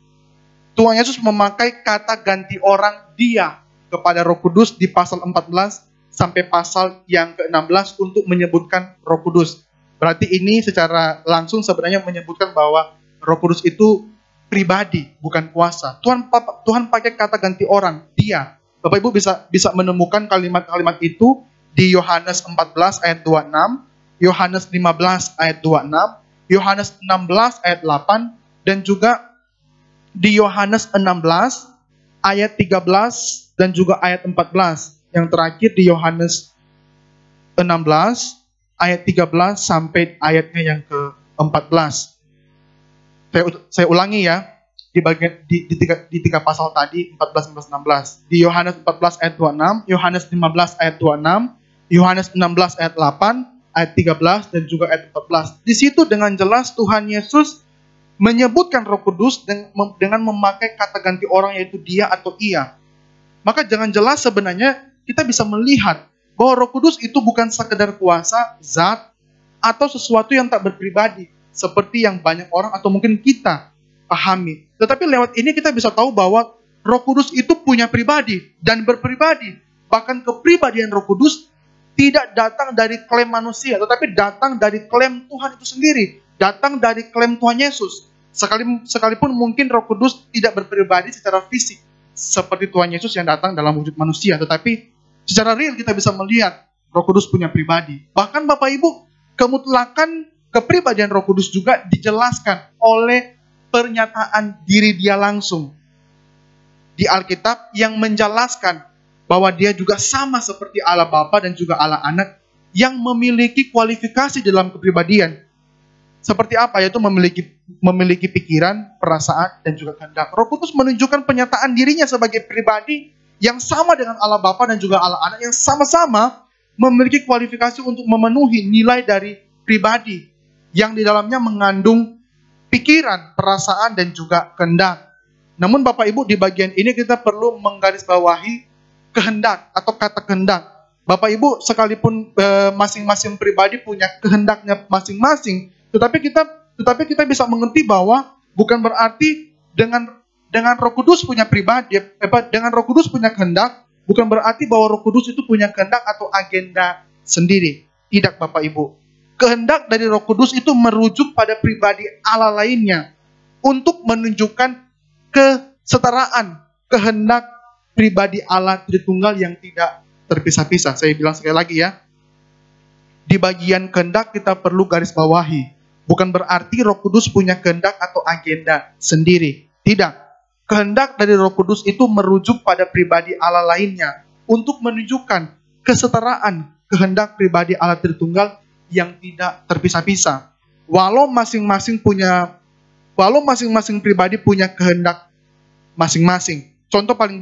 Tuhan Yesus memakai kata ganti orang dia kepada Roh Kudus di pasal 14 sampai pasal yang ke-16 untuk menyebutkan Roh Kudus. Berarti ini secara langsung sebenarnya menyebutkan bahwa Roh Kudus itu pribadi, bukan kuasa. Tuhan pakai kata ganti orang, dia. Bapak Ibu bisa menemukan kalimat-kalimat itu di Yohanes 14 ayat 26, Yohanes 15 ayat 26, Yohanes 16 ayat 8, dan juga di Yohanes 16 ayat 13 dan juga ayat 14. Yang terakhir di Yohanes 16 ayat 13 sampai ayatnya yang ke-14. Saya ulangi ya, di tiga pasal tadi, 14, 15, 16. Di Yohanes 14 ayat 26, Yohanes 15 ayat 26, Yohanes 16 ayat 8, ayat 13, dan juga ayat 14. Di situ dengan jelas Tuhan Yesus menyebutkan Roh Kudus dengan memakai kata ganti orang, yaitu dia atau ia. Maka jangan jelas sebenarnya kita bisa melihat bahwa Roh Kudus itu bukan sekedar kuasa, zat, atau sesuatu yang tak berpribadi, seperti yang banyak orang atau mungkin kita pahami. Tetapi lewat ini kita bisa tahu bahwa Roh Kudus itu punya pribadi dan berpribadi. Bahkan kepribadian Roh Kudus tidak datang dari klaim manusia, tetapi datang dari klaim Tuhan itu sendiri. Datang dari klaim Tuhan Yesus. Sekalipun mungkin Roh Kudus tidak berpribadi secara fisik, seperti Tuhan Yesus yang datang dalam wujud manusia. Tetapi secara real kita bisa melihat Roh Kudus punya pribadi. Bahkan Bapak Ibu, kemutlakan kepribadian Roh Kudus juga dijelaskan oleh pernyataan diri dia langsung di Alkitab yang menjelaskan bahwa dia juga sama seperti Allah Bapa dan juga Allah Anak yang memiliki kualifikasi dalam kepribadian. Seperti apa? Yaitu memiliki pikiran, perasaan, dan juga kehendak. Roh Kudus menunjukkan penyataan dirinya sebagai pribadi yang sama dengan Allah Bapa dan juga Allah Anak, yang sama-sama memiliki kualifikasi untuk memenuhi nilai dari pribadi yang di dalamnya mengandung pikiran, perasaan, dan juga kehendak. Namun Bapak Ibu, di bagian ini kita perlu menggarisbawahi kehendak atau kata kehendak. Bapak Ibu, sekalipun masing-masing pribadi punya kehendaknya masing-masing, tetapi kita bisa mengerti bahwa bukan berarti dengan Roh Kudus punya pribadi, dengan Roh Kudus punya kehendak, bukan berarti bahwa Roh Kudus itu punya kehendak atau agenda sendiri. Tidak Bapak Ibu. Kehendak dari Roh Kudus itu merujuk pada pribadi Allah lainnya untuk menunjukkan kesetaraan kehendak pribadi Allah Tritunggal yang tidak terpisah-pisah. Saya bilang sekali lagi ya, di bagian kehendak kita perlu garis bawahi. Bukan berarti Roh Kudus punya kehendak atau agenda sendiri. Tidak. Kehendak dari Roh Kudus itu merujuk pada pribadi Allah lainnya untuk menunjukkan kesetaraan kehendak pribadi Allah Tritunggal yang tidak terpisah-pisah. Walau masing-masing pribadi punya kehendak masing-masing. Contoh paling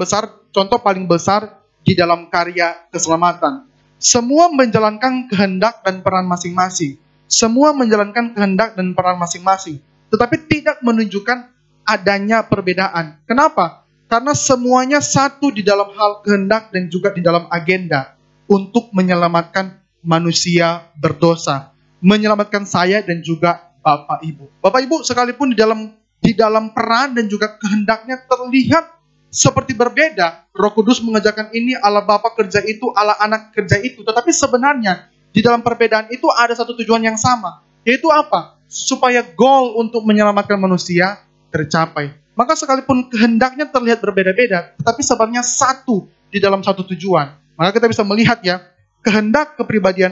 besar di dalam karya keselamatan. Semua menjalankan kehendak dan peran masing-masing. Semua menjalankan kehendak dan peran masing-masing. Tetapi tidak menunjukkan adanya perbedaan. Kenapa? Karena semuanya satu di dalam hal kehendak dan juga di dalam agenda untuk menyelamatkan manusia berdosa. Menyelamatkan saya dan juga Bapak Ibu. Bapak Ibu, sekalipun di dalam peran dan juga kehendaknya terlihat seperti berbeda. Roh Kudus mengerjakan ini, Allah Bapa kerja itu, Allah Anak kerja itu. Tetapi sebenarnya di dalam perbedaan itu ada satu tujuan yang sama. Yaitu apa? Supaya goal untuk menyelamatkan manusia tercapai. Maka sekalipun kehendaknya terlihat berbeda-beda, tetapi sebenarnya satu di dalam satu tujuan. Maka kita bisa melihat ya, kehendak pribadi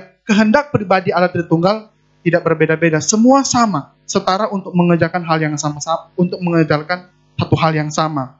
Allah Tritunggal tidak berbeda-beda. Semua sama, setara untuk mengerjakan hal yang sama-sama, untuk mengerjakan satu hal yang sama.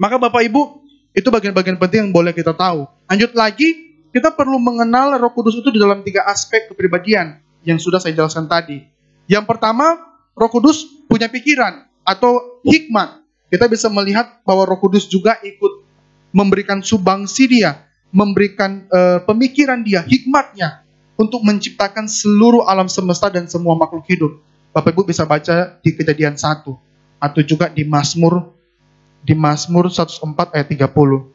Maka Bapak Ibu, itu bagian-bagian penting yang boleh kita tahu. Lanjut lagi, kita perlu mengenal Roh Kudus itu di dalam 3 aspek kepribadian yang sudah saya jelaskan tadi. Yang pertama, Roh Kudus punya pikiran atau hikmat. Kita bisa melihat bahwa Roh Kudus juga ikut memberikan sumbangsi dia, memberikan pemikiran dia, hikmatnya untuk menciptakan seluruh alam semesta dan semua makhluk hidup. Bapak Ibu bisa baca di Kejadian 1 atau juga di Mazmur 104 ayat 30.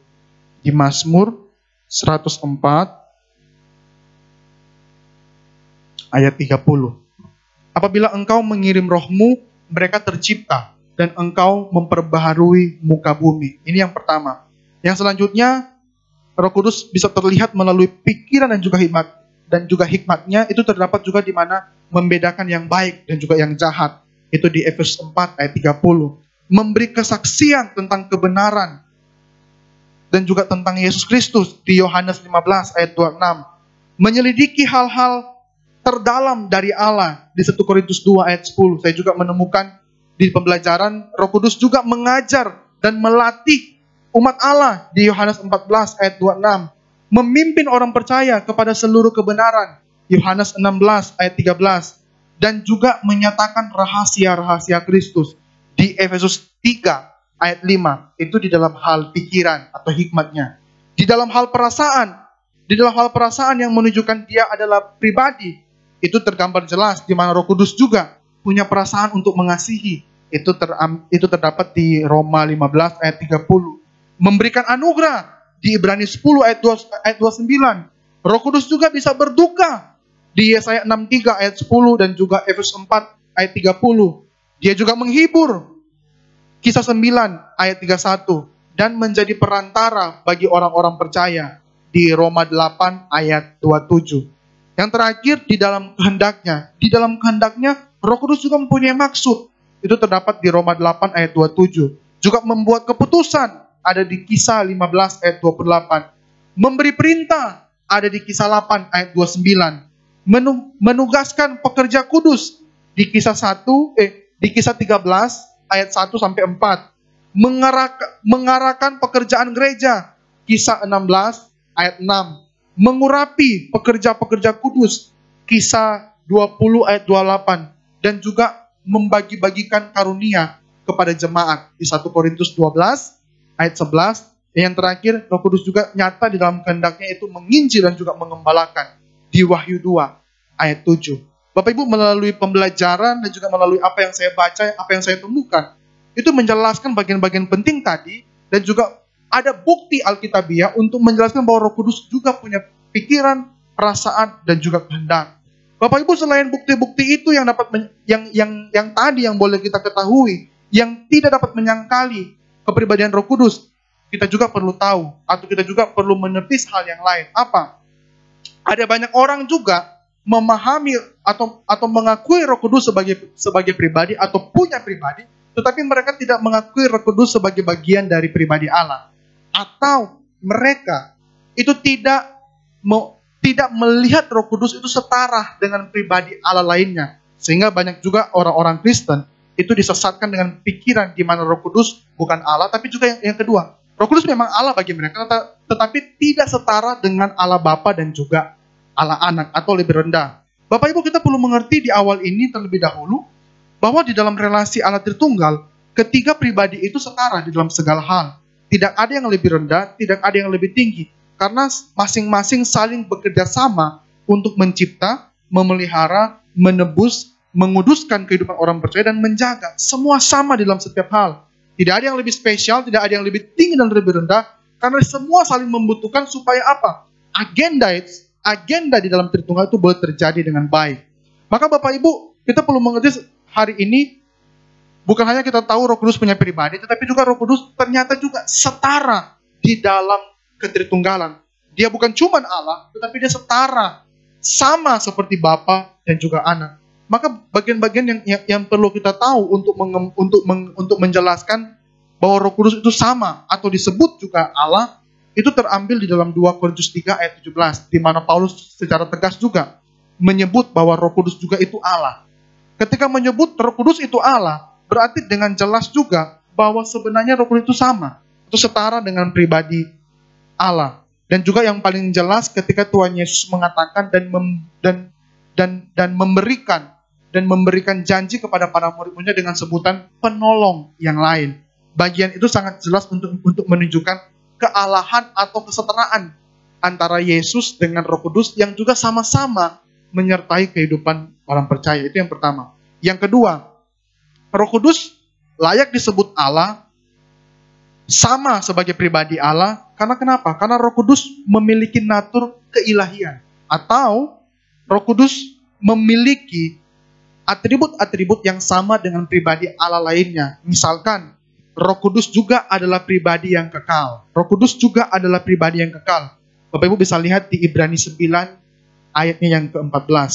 Di Mazmur 104 ayat 30. Apabila engkau mengirim rohmu, mereka tercipta, dan engkau memperbaharui muka bumi. Ini yang pertama. Yang selanjutnya, Roh Kudus bisa terlihat melalui pikiran dan juga hikmatnya. Itu terdapat juga di mana membedakan yang baik dan juga yang jahat. Itu di Efesus 4 ayat 30. Memberi kesaksian tentang kebenaran dan juga tentang Yesus Kristus di Yohanes 15 ayat 26. Menyelidiki hal-hal terdalam dari Allah di 1 Korintus 2 ayat 10. Saya juga menemukan di pembelajaran Roh Kudus juga mengajar dan melatih umat Allah di Yohanes 14 ayat 26. Memimpin orang percaya kepada seluruh kebenaran, Yohanes 16 ayat 13. Dan juga menyatakan rahasia-rahasia Kristus di Efesus 3 ayat 5. Itu di dalam hal pikiran atau hikmatnya. Di dalam hal perasaan yang menunjukkan dia adalah pribadi, itu tergambar jelas di mana Roh Kudus juga punya perasaan untuk mengasihi. Itu terdapat di Roma 15 ayat 30. Memberikan anugerah di Ibrani 10 ayat 29. Roh Kudus juga bisa berduka di Yesaya 63 ayat 10 dan juga Efesus 4 ayat 30. Dia juga menghibur, Kisah 9 ayat 31, dan menjadi perantara bagi orang-orang percaya di Roma 8 ayat 27. Yang terakhir, di dalam kehendaknya Roh Kudus juga mempunyai maksud. Itu terdapat di Roma 8 ayat 27. Juga membuat keputusan, ada di Kisah 15 ayat 28. Memberi perintah, ada di Kisah 8 ayat 29. Menugaskan pekerja kudus di Kisah 13 ayat 1 sampai 4. Mengarahkan pekerjaan gereja, Kisah 16 ayat 6. Mengurapi pekerja-pekerja kudus, Kisah 20 ayat 28. Dan juga membagi-bagikan karunia kepada jemaat di 1 Korintus 12 ayat 11. Yang terakhir, Roh Kudus juga nyata di dalam kehendaknya, itu menginjil dan juga mengembalakan di Wahyu 2 ayat 7. Bapak Ibu, melalui pembelajaran dan juga melalui apa yang saya baca, apa yang saya temukan, itu menjelaskan bagian-bagian penting tadi, dan juga ada bukti Alkitabiah untuk menjelaskan bahwa Roh Kudus juga punya pikiran, perasaan, dan juga kehendak. Bapak Ibu, selain bukti-bukti itu yang tadi yang boleh kita ketahui, yang tidak dapat menyangkali kepribadian Roh Kudus, kita juga perlu tahu, atau kita juga perlu menepis hal yang lain. Apa? Ada banyak orang juga memahami atau mengakui Roh Kudus sebagai pribadi atau punya pribadi, tetapi mereka tidak mengakui Roh Kudus sebagai bagian dari pribadi Allah. Atau mereka itu tidak melihat Roh Kudus itu setara dengan pribadi Allah lainnya. Sehingga banyak juga orang-orang Kristen itu disesatkan dengan pikiran di mana Roh Kudus bukan Allah, tapi juga yang kedua, Roh Kudus memang Allah bagi mereka, tetapi tidak setara dengan Allah Bapa dan juga Allah Anak, atau lebih rendah. Bapak Ibu, kita perlu mengerti di awal ini terlebih dahulu bahwa di dalam relasi Allah Tritunggal, ketiga pribadi itu setara di dalam segala hal. Tidak ada yang lebih rendah, tidak ada yang lebih tinggi, karena masing-masing saling bekerja sama untuk mencipta, memelihara, menebus, menguduskan kehidupan orang percaya dan menjaga. Semua sama di dalam setiap hal. Tidak ada yang lebih spesial, tidak ada yang lebih tinggi dan lebih rendah, karena semua saling membutuhkan supaya apa? Agenda di dalam Tritunggal itu boleh terjadi dengan baik. Maka Bapak Ibu, kita perlu mengerti hari ini, bukan hanya kita tahu Roh Kudus punya pribadi, tetapi juga Roh Kudus ternyata juga setara di dalam ketritunggalan. Dia bukan cuma Allah, tetapi dia setara, sama seperti Bapa dan juga Anak. Maka bagian-bagian yang perlu kita tahu untuk menjelaskan bahwa Roh Kudus itu sama atau disebut juga Allah, itu terambil di dalam 2 Korintus 3 ayat 17, di mana Paulus secara tegas juga menyebut bahwa Roh Kudus juga itu Allah. Ketika menyebut Roh Kudus itu Allah, berarti dengan jelas juga bahwa sebenarnya Roh Kudus itu sama, itu setara dengan pribadi Allah. Dan juga yang paling jelas ketika Tuhan Yesus mengatakan dan memberikan janji kepada para murid-muridnya dengan sebutan penolong yang lain. Bagian itu sangat jelas untuk menunjukkan kealahan atau kesetaraan antara Yesus dengan Roh Kudus yang juga sama-sama menyertai kehidupan orang percaya. Itu yang pertama. Yang kedua, Roh Kudus layak disebut Allah, sama sebagai pribadi Allah. Karena kenapa? Karena Roh Kudus memiliki natur keilahian, atau Roh Kudus memiliki atribut-atribut yang sama dengan pribadi Allah lainnya. Misalkan, Roh Kudus juga adalah pribadi yang kekal. Roh Kudus juga adalah pribadi yang kekal. Bapak Ibu bisa lihat di Ibrani 9 ayatnya yang ke-14.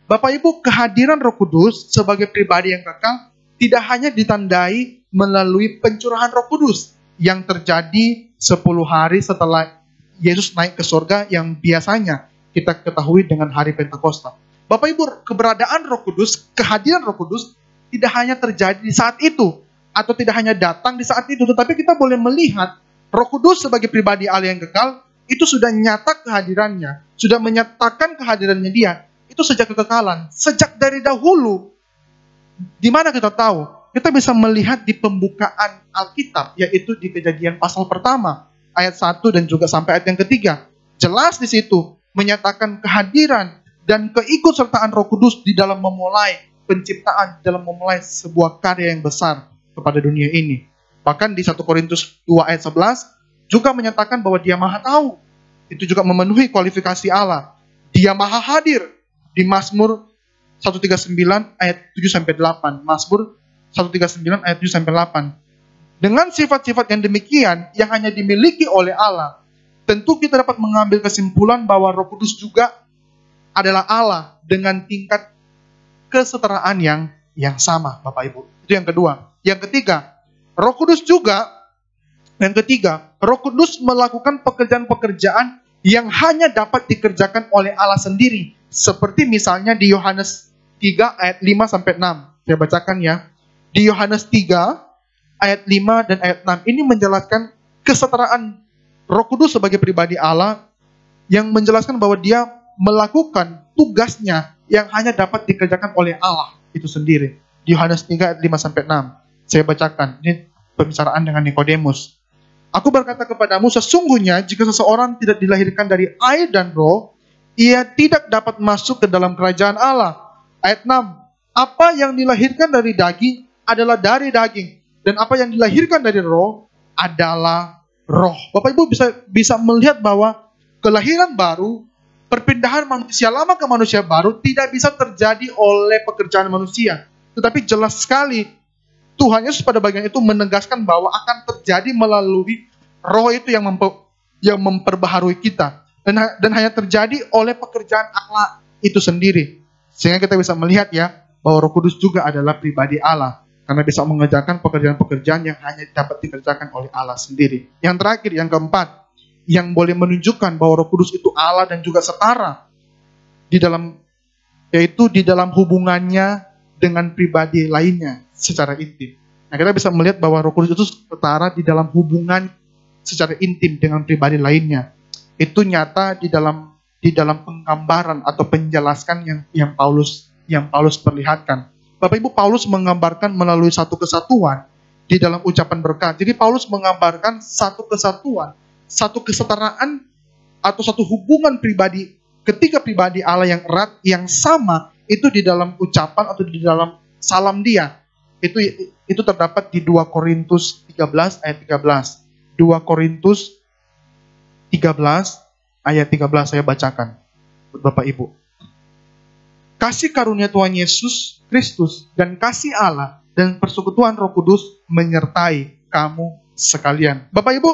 Bapak Ibu, kehadiran Roh Kudus sebagai pribadi yang kekal tidak hanya ditandai melalui pencurahan Roh Kudus yang terjadi 10 hari setelah Yesus naik ke surga, yang biasanya kita ketahui dengan hari Pentakosta. Bapak Ibu, keberadaan Roh Kudus, kehadiran Roh Kudus tidak hanya terjadi di saat itu, atau tidak hanya datang di saat itu, tetapi kita boleh melihat Roh Kudus sebagai pribadi Allah yang kekal, itu sudah nyata kehadirannya, sudah menyatakan kehadirannya dia, itu sejak kekekalan, sejak dari dahulu. Di mana kita tahu? Kita bisa melihat di pembukaan Alkitab, yaitu di Kejadian pasal pertama, ayat 1 dan juga sampai ayat yang ketiga. Jelas di situ menyatakan kehadiran dan keikutsertaan Roh Kudus di dalam memulai penciptaan dalam memulai sebuah karya yang besar kepada dunia ini. Bahkan di 1 Korintus 2 ayat 11 juga menyatakan bahwa Dia Maha Tahu. Itu juga memenuhi kualifikasi Allah. Dia Maha Hadir di Mazmur 139 ayat 7-8. Mazmur 139 ayat 7-8. Dengan sifat-sifat yang demikian yang hanya dimiliki oleh Allah, tentu kita dapat mengambil kesimpulan bahwa Roh Kudus juga adalah Allah dengan tingkat kesetaraan yang sama, Bapak Ibu. Itu yang kedua. Yang ketiga, Roh Kudus melakukan pekerjaan-pekerjaan yang hanya dapat dikerjakan oleh Allah sendiri. Seperti misalnya di Yohanes 3 ayat 5-6. Saya bacakan ya. Di Yohanes 3 ayat 5 dan ayat 6 ini menjelaskan kesetaraan Roh Kudus sebagai pribadi Allah, yang menjelaskan bahwa Dia melakukan tugasnya yang hanya dapat dikerjakan oleh Allah itu sendiri. Di Yohanes 3 ayat 5-6. Saya bacakan. Ini pembicaraan dengan Nikodemus. Aku berkata kepadamu, sesungguhnya jika seseorang tidak dilahirkan dari air dan roh, ia tidak dapat masuk ke dalam kerajaan Allah. Ayat 6. Apa yang dilahirkan dari daging adalah dari daging, dan apa yang dilahirkan dari roh adalah roh. Bapak Ibu bisa melihat bahwa kelahiran baru, perpindahan manusia lama ke manusia baru tidak bisa terjadi oleh pekerjaan manusia. Tetapi jelas sekali Tuhan Yesus pada bagian itu menegaskan bahwa akan terjadi melalui roh itu yang memperbaharui kita. Dan hanya terjadi oleh pekerjaan Allah itu sendiri. Sehingga kita bisa melihat ya, bahwa Roh Kudus juga adalah pribadi Allah. Karena bisa mengerjakan pekerjaan-pekerjaan yang hanya dapat dikerjakan oleh Allah sendiri. Yang terakhir, yang keempat, yang boleh menunjukkan bahwa Roh Kudus itu Allah dan juga setara yaitu di dalam hubungannya dengan pribadi lainnya secara intim. Nah, kita bisa melihat bahwa Roh Kudus itu setara di dalam hubungan secara intim dengan pribadi lainnya. Itu nyata di dalam penggambaran atau penjelasan yang Paulus perlihatkan. Bapak Ibu, Paulus menggambarkan melalui satu kesatuan di dalam ucapan berkat. Jadi Paulus menggambarkan satu kesatuan, satu kesetaraan atau satu hubungan pribadi, ketiga pribadi Allah yang erat, yang sama, itu di dalam ucapan atau di dalam salam Dia. Itu terdapat di 2 Korintus 13 ayat 13. 2 Korintus 13 ayat 13 saya bacakan buat Bapak Ibu. Kasih karunia Tuhan Yesus Kristus dan kasih Allah dan persekutuan Roh Kudus menyertai kamu sekalian. Bapak Ibu,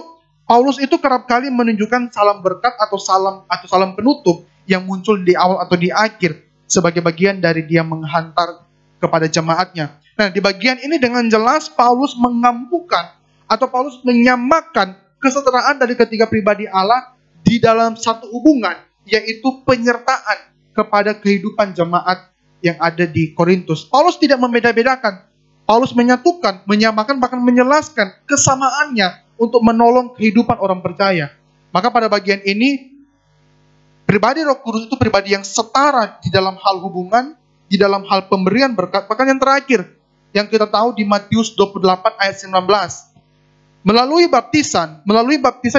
Paulus itu kerap kali menunjukkan salam berkat atau salam penutup yang muncul di awal atau di akhir sebagai bagian dari dia menghantar kepada jemaatnya. Nah, di bagian ini dengan jelas Paulus mengampukan atau Paulus menyamakan kesetaraan dari ketiga pribadi Allah di dalam satu hubungan, yaitu penyertaan kepada kehidupan jemaat yang ada di Korintus. Paulus tidak membeda-bedakan. Paulus menyatukan, menyamakan, bahkan menjelaskan kesamaannya untuk menolong kehidupan orang percaya. Maka pada bagian ini, pribadi Roh Kudus itu pribadi yang setara di dalam hal hubungan, di dalam hal pemberian berkat. Bahkan yang terakhir, yang kita tahu di Matius 28 ayat 19. Melalui baptisan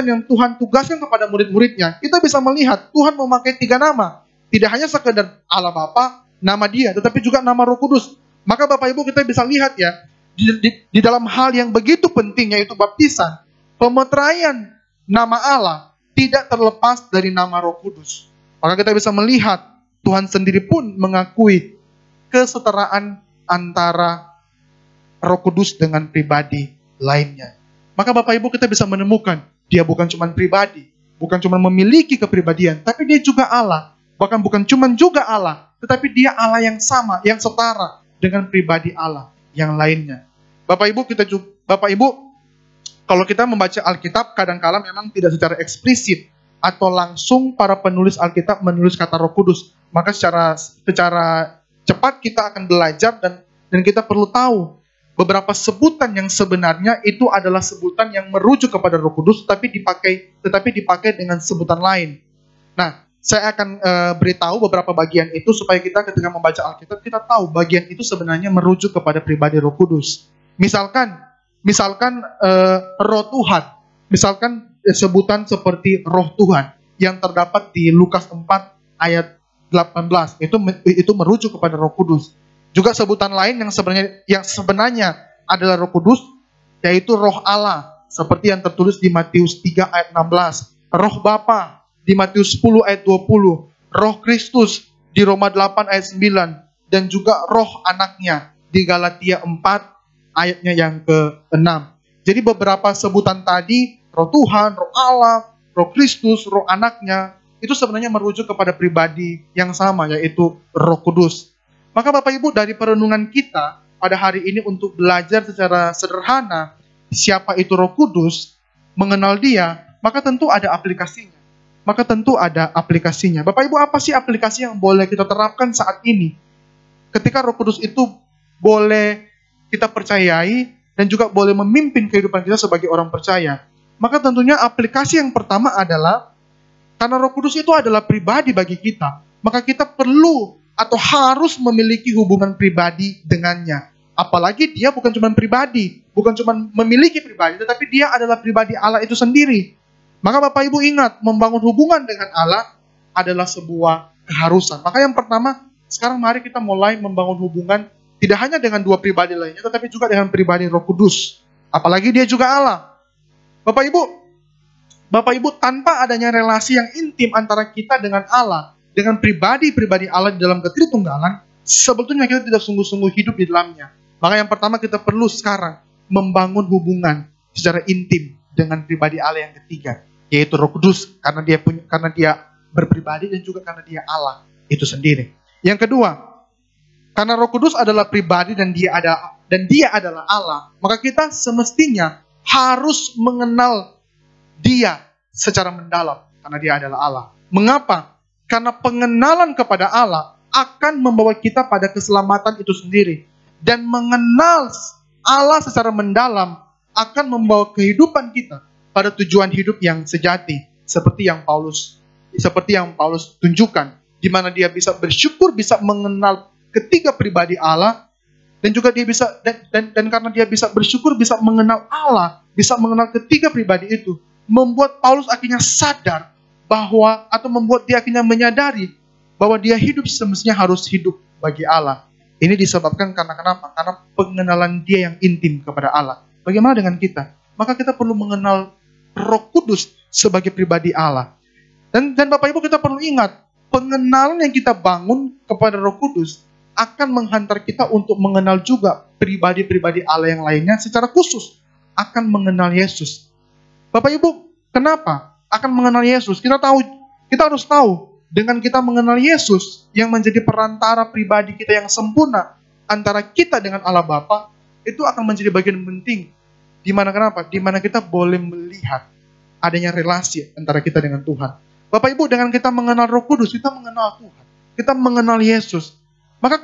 yang Tuhan tugaskan kepada murid-muridnya, kita bisa melihat Tuhan memakai 3 nama. Tidak hanya sekedar Allah Bapa, nama Dia, tetapi juga nama Roh Kudus. Maka Bapak Ibu kita bisa lihat ya, di dalam hal yang begitu penting, yaitu baptisan, pemeteraian nama Allah tidak terlepas dari nama Roh Kudus. Maka kita bisa melihat Tuhan sendiri pun mengakui kesetaraan antara Roh Kudus dengan pribadi lainnya. Maka Bapak Ibu kita bisa menemukan Dia bukan cuma pribadi, bukan cuma memiliki kepribadian, tapi Dia juga Allah. Bahkan bukan cuma juga Allah, tetapi Dia Allah yang sama, yang setara dengan pribadi Allah yang lainnya. Bapak Ibu kalau kita membaca Alkitab, kadang-kala memang tidak secara eksplisit atau langsung para penulis Alkitab menulis kata Roh Kudus. Maka secara cepat kita akan belajar dan kita perlu tahu beberapa sebutan yang sebenarnya itu adalah sebutan yang merujuk kepada Roh Kudus, tetapi dipakai dengan sebutan lain. Nah, saya akan beritahu beberapa bagian itu supaya kita ketika membaca Alkitab kita tahu bagian itu sebenarnya merujuk kepada pribadi Roh Kudus. Misalkan Roh Tuhan, misalkan sebutan seperti Roh Tuhan yang terdapat di Lukas 4 ayat 18, itu merujuk kepada Roh Kudus. Juga sebutan lain yang sebenarnya adalah Roh Kudus, yaitu Roh Allah, seperti yang tertulis di Matius 3 ayat 16, Roh Bapa di Matius 10 ayat 20, Roh Kristus di Roma 8 ayat 9, dan juga Roh Anaknya di Galatia 4 ayatnya yang ke-6. Jadi beberapa sebutan tadi, Roh Tuhan, Roh Allah, Roh Kristus, Roh Anaknya, itu sebenarnya merujuk kepada pribadi yang sama, yaitu Roh Kudus. Maka Bapak Ibu, dari perenungan kita pada hari ini untuk belajar secara sederhana siapa itu Roh Kudus, mengenal Dia, maka tentu ada aplikasinya. Bapak Ibu, apa sih aplikasi yang boleh kita terapkan saat ini? Ketika Roh Kudus itu boleh kita percayai dan juga boleh memimpin kehidupan kita sebagai orang percaya. Maka tentunya aplikasi yang pertama adalah, karena Roh Kudus itu adalah pribadi bagi kita, maka kita perlu atau harus memiliki hubungan pribadi dengannya. Apalagi dia bukan cuma pribadi, bukan cuma memiliki pribadi, tetapi dia adalah pribadi Allah itu sendiri. Maka Bapak Ibu ingat, membangun hubungan dengan Allah adalah sebuah keharusan. Maka yang pertama, sekarang mari kita mulai membangun hubungan tidak hanya dengan dua pribadi lainnya, tetapi juga dengan pribadi Roh Kudus. Apalagi dia juga Allah. Bapak Ibu, tanpa adanya relasi yang intim antara kita dengan Allah, dengan pribadi-pribadi Allah di dalam ketritunggalan, sebetulnya kita tidak sungguh-sungguh hidup di dalamnya. Maka yang pertama kita perlu sekarang membangun hubungan secara intim dengan pribadi Allah yang ketiga, yaitu Roh Kudus, karena dia berpribadi dan juga karena dia Allah itu sendiri. Yang kedua, karena Roh Kudus adalah pribadi dan dia adalah Allah, maka kita semestinya harus mengenal Dia secara mendalam karena dia adalah Allah. Mengapa? Karena pengenalan kepada Allah akan membawa kita pada keselamatan itu sendiri. Dan mengenal Allah secara mendalam akan membawa kehidupan kita pada tujuan hidup yang sejati. Seperti yang Paulus tunjukkan. Di mana dia bisa bersyukur, bisa mengenal ketiga pribadi Allah. Dan juga dia bisa, dan karena dia bisa bersyukur, bisa mengenal Allah, bisa mengenal ketiga pribadi itu, membuat Paulus akhirnya sadar bahwa, atau membuat dia akhirnya menyadari bahwa dia hidup semestinya harus hidup bagi Allah. Ini disebabkan karena kenapa? Karena pengenalan dia yang intim kepada Allah. Bagaimana dengan kita? Maka kita perlu mengenal Roh Kudus sebagai pribadi Allah. Dan Bapak Ibu, kita perlu ingat, pengenalan yang kita bangun kepada Roh Kudus akan menghantar kita untuk mengenal juga pribadi-pribadi Allah yang lainnya secara khusus, akan mengenal Yesus. Bapak Ibu, kenapa akan mengenal Yesus? Kita harus tahu, dengan kita mengenal Yesus yang menjadi perantara pribadi kita yang sempurna antara kita dengan Allah Bapa, itu akan menjadi bagian penting. Di mana kenapa? Di mana kita boleh melihat adanya relasi antara kita dengan Tuhan. Bapak Ibu, dengan kita mengenal Roh Kudus, kita mengenal Tuhan. Kita mengenal Yesus. Maka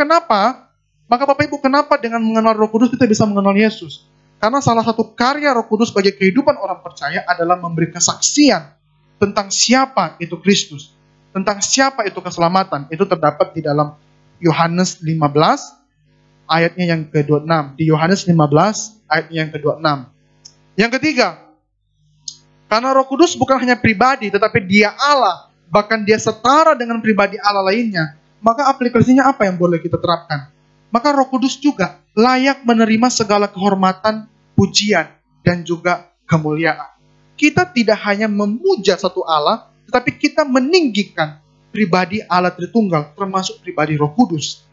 Bapak Ibu, kenapa dengan mengenal Roh Kudus kita bisa mengenal Yesus? Karena salah satu karya Roh Kudus bagi kehidupan orang percaya adalah memberi kesaksian tentang siapa itu Kristus, tentang siapa itu keselamatan. Itu terdapat di dalam Yohanes 15 ayatnya yang ke-26. Di Yohanes 15 ayatnya yang ke-26. Yang ketiga, karena Roh Kudus bukan hanya pribadi, tetapi dia Allah, bahkan dia setara dengan pribadi Allah lainnya, maka aplikasinya apa yang boleh kita terapkan? Maka Roh Kudus juga layak menerima segala kehormatan, pujian, dan juga kemuliaan. Kita tidak hanya memuja satu Allah, tetapi kita meninggikan pribadi Allah Tritunggal, termasuk pribadi Roh Kudus.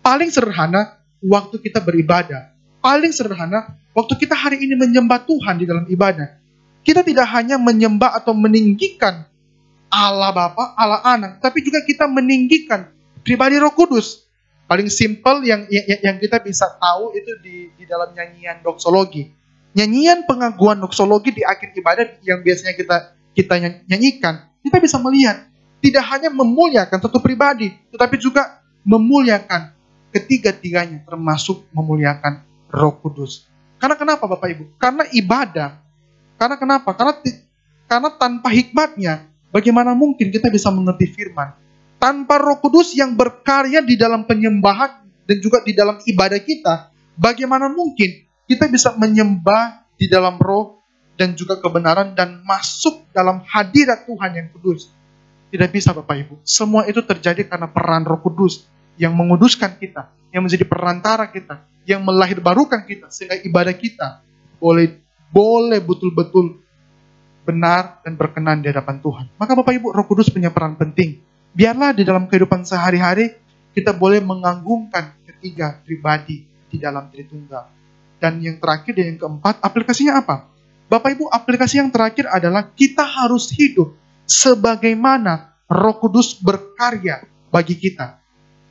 Paling sederhana, waktu kita beribadah. Paling sederhana, waktu kita hari ini menyembah Tuhan di dalam ibadah. Kita tidak hanya menyembah atau meninggikan Allah Bapa, Allah Anak, tapi juga kita meninggikan pribadi Roh Kudus. Paling simpel yang kita bisa tahu itu di dalam nyanyian doksologi. Nyanyian pengakuan doksologi di akhir ibadah yang biasanya kita nyanyikan, kita bisa melihat tidak hanya memuliakan satu pribadi, tetapi juga memuliakan ketiga-tiganya, termasuk memuliakan Roh Kudus. Karena kenapa Bapak Ibu? Karena ibadah. Karena kenapa? Karena tanpa hikmatnya, bagaimana mungkin kita bisa mengerti firman? Tanpa Roh Kudus yang berkarya di dalam penyembahan dan juga di dalam ibadah kita, bagaimana mungkin kita bisa menyembah di dalam roh dan juga kebenaran dan masuk dalam hadirat Tuhan yang kudus? Tidak bisa Bapak Ibu. Semua itu terjadi karena peran Roh Kudus. yang menguduskan kita, yang menjadi perantara kita, yang melahirbarukan kita, sehingga ibadah kita boleh betul-betul benar dan berkenan di hadapan Tuhan. Maka Bapak Ibu, Roh Kudus punya peran penting. Biarlah di dalam kehidupan sehari-hari kita boleh menganggungkan ketiga pribadi di dalam Tritunggal. Dan yang terakhir dan yang keempat, aplikasinya apa? Bapak Ibu, aplikasi yang terakhir adalah kita harus hidup sebagaimana Roh Kudus berkarya bagi kita.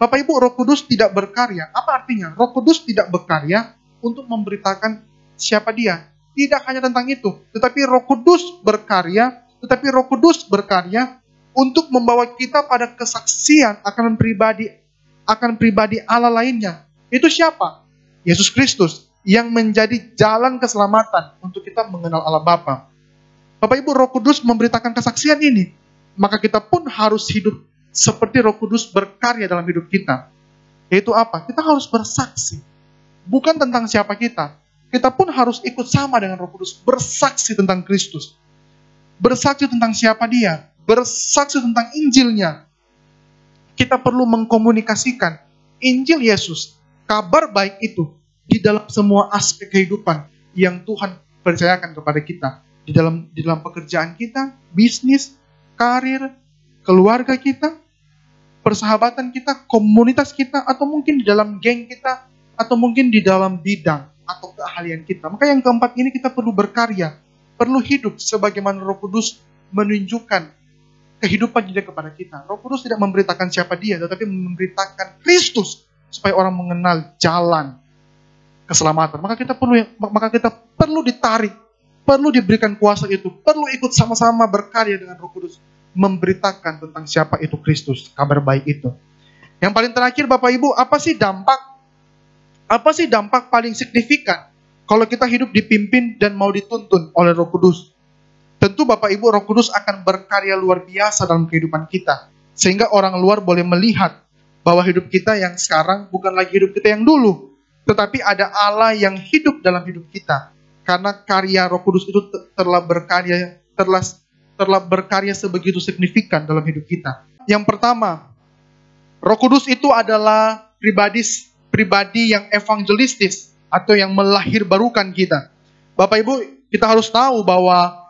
Bapak Ibu, Roh Kudus tidak berkarya. Apa artinya? Roh Kudus tidak berkarya untuk memberitakan siapa Dia. Tidak hanya tentang itu, tetapi Roh Kudus berkarya, untuk membawa kita pada kesaksian akan pribadi Allah lainnya. Itu siapa? Yesus Kristus, yang menjadi jalan keselamatan untuk kita mengenal Allah Bapa. Bapak Ibu, Roh Kudus memberitakan kesaksian ini, maka kita pun harus hidup seperti Roh Kudus berkarya dalam hidup kita. Yaitu apa? Kita harus bersaksi. Bukan tentang siapa kita. Kita pun harus ikut sama dengan Roh Kudus, bersaksi tentang Kristus. Bersaksi tentang siapa Dia, bersaksi tentang Injilnya. Kita perlu mengkomunikasikan Injil Yesus, kabar baik itu, di dalam semua aspek kehidupan yang Tuhan percayakan kepada kita. Di dalam pekerjaan kita, bisnis, karir, keluarga kita, persahabatan kita, komunitas kita, atau mungkin di dalam geng kita, atau mungkin di dalam bidang atau keahlian kita. Maka yang keempat ini kita perlu berkarya, perlu hidup sebagaimana Roh Kudus menunjukkan kehidupan Dia kepada kita. Roh Kudus tidak memberitakan siapa Dia, tetapi memberitakan Kristus supaya orang mengenal jalan keselamatan. Maka kita perlu ditarik, perlu diberikan kuasa itu, perlu ikut sama-sama berkarya dengan Roh Kudus, memberitakan tentang siapa itu Kristus, kabar baik itu. Yang paling terakhir Bapak Ibu, apa sih dampak paling signifikan kalau kita hidup dipimpin dan mau dituntun oleh Roh Kudus? Tentu Bapak Ibu, Roh Kudus akan berkarya luar biasa dalam kehidupan kita, sehingga orang luar boleh melihat bahwa hidup kita yang sekarang bukan lagi hidup kita yang dulu, tetapi ada Allah yang hidup dalam hidup kita. Karena karya Roh Kudus itu telah berkarya sebegitu signifikan dalam hidup kita. Yang pertama, Roh Kudus itu adalah pribadi yang evangelistis atau yang melahirbarukan kita. Bapak Ibu, kita harus tahu bahwa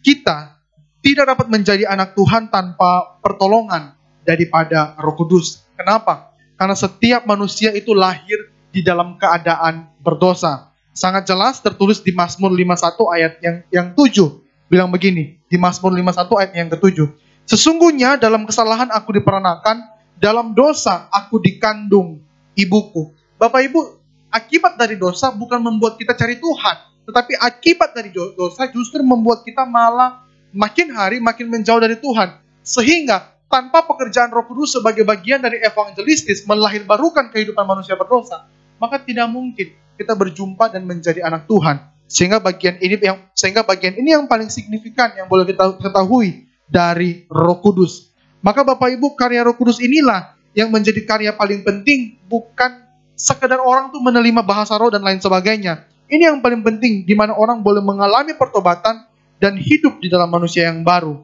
kita tidak dapat menjadi anak Tuhan tanpa pertolongan daripada Roh Kudus. Kenapa? Karena setiap manusia itu lahir di dalam keadaan berdosa. Sangat jelas tertulis di Mazmur 51 ayat yang 7. Bilang begini, di Mazmur 51 ayat yang ke-7. Sesungguhnya dalam kesalahan aku diperanakan, dalam dosa aku dikandung ibuku. Bapak Ibu, akibat dari dosa bukan membuat kita cari Tuhan, tetapi akibat dari dosa justru membuat kita malah makin hari makin menjauh dari Tuhan. Sehingga tanpa pekerjaan Roh Kudus sebagai bagian dari evangelistis melahirbarukan kehidupan manusia berdosa, maka tidak mungkin kita berjumpa dan menjadi anak Tuhan. Sehingga bagian ini yang paling signifikan yang boleh kita ketahui dari Roh Kudus. Maka Bapak Ibu, karya Roh Kudus inilah yang menjadi karya paling penting, bukan sekedar orang tuh menerima bahasa roh dan lain sebagainya. Ini yang paling penting, di mana orang boleh mengalami pertobatan dan hidup di dalam manusia yang baru.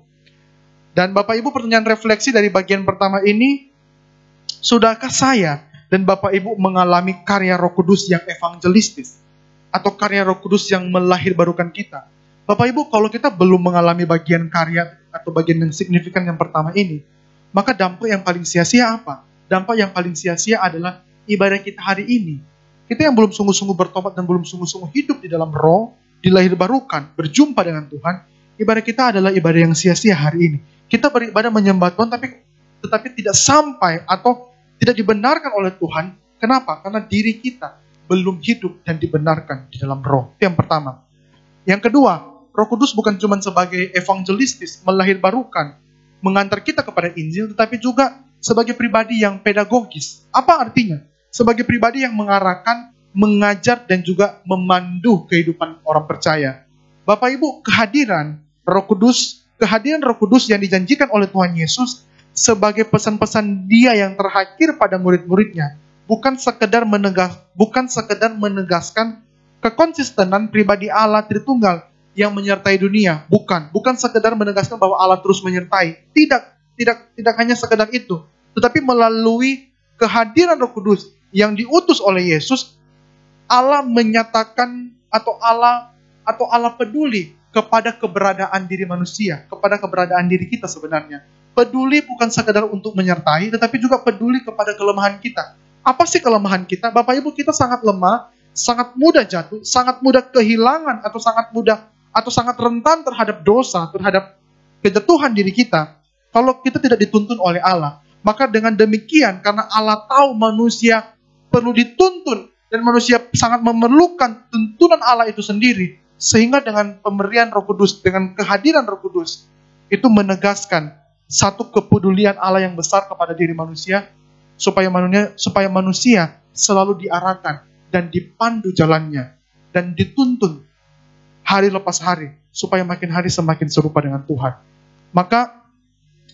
Dan Bapak Ibu, pertanyaan refleksi dari bagian pertama ini, sudahkah saya dan Bapak Ibu mengalami karya Roh Kudus yang evangelistis? Atau karya Roh Kudus yang melahirbarukan kita? Bapak Ibu, kalau kita belum mengalami bagian karya atau bagian yang signifikan yang pertama ini, maka dampak yang paling sia-sia apa? Dampak yang paling sia-sia adalah ibadah kita hari ini. Kita yang belum sungguh-sungguh bertobat dan belum sungguh-sungguh hidup di dalam roh, dilahirbarukan, berjumpa dengan Tuhan, ibadah kita adalah ibadah yang sia-sia hari ini. Kita beribadah menyembah Tuhan, tetapi tidak sampai atau tidak dibenarkan oleh Tuhan. Kenapa? Karena diri kita belum hidup dan dibenarkan di dalam roh. Itu yang pertama. Yang kedua, Roh Kudus bukan cuma sebagai evangelistis, melahirbarukan, mengantar kita kepada Injil, tetapi juga sebagai pribadi yang pedagogis. Apa artinya? Sebagai pribadi yang mengarahkan, mengajar, dan juga memandu kehidupan orang percaya. Bapak Ibu, kehadiran Roh Kudus yang dijanjikan oleh Tuhan Yesus sebagai pesan-pesan Dia yang terakhir pada murid-muridnya, bukan sekedar menegaskan kekonsistenan pribadi Allah Tritunggal yang menyertai dunia, bukan sekedar menegaskan bahwa Allah terus menyertai. Tidak hanya sekedar itu, tetapi melalui kehadiran Roh Kudus yang diutus oleh Yesus, Allah menyatakan atau Allah peduli kepada keberadaan diri manusia, kepada keberadaan diri kita sebenarnya. Peduli bukan sekadar untuk menyertai, tetapi juga peduli kepada kelemahan kita. Apa sih kelemahan kita? Bapak Ibu, kita sangat lemah, sangat mudah jatuh, sangat mudah kehilangan, atau sangat rentan terhadap dosa, terhadap kejatuhan diri kita. Kalau kita tidak dituntun oleh Allah, maka dengan demikian, karena Allah tahu manusia perlu dituntun, dan manusia sangat memerlukan tuntunan Allah itu sendiri, sehingga dengan pemberian Roh Kudus, dengan kehadiran Roh Kudus, itu menegaskan satu kepedulian Allah yang besar kepada diri manusia, supaya manusia selalu diarahkan dan dipandu jalannya, dan dituntun hari lepas hari, supaya makin hari semakin serupa dengan Tuhan. Maka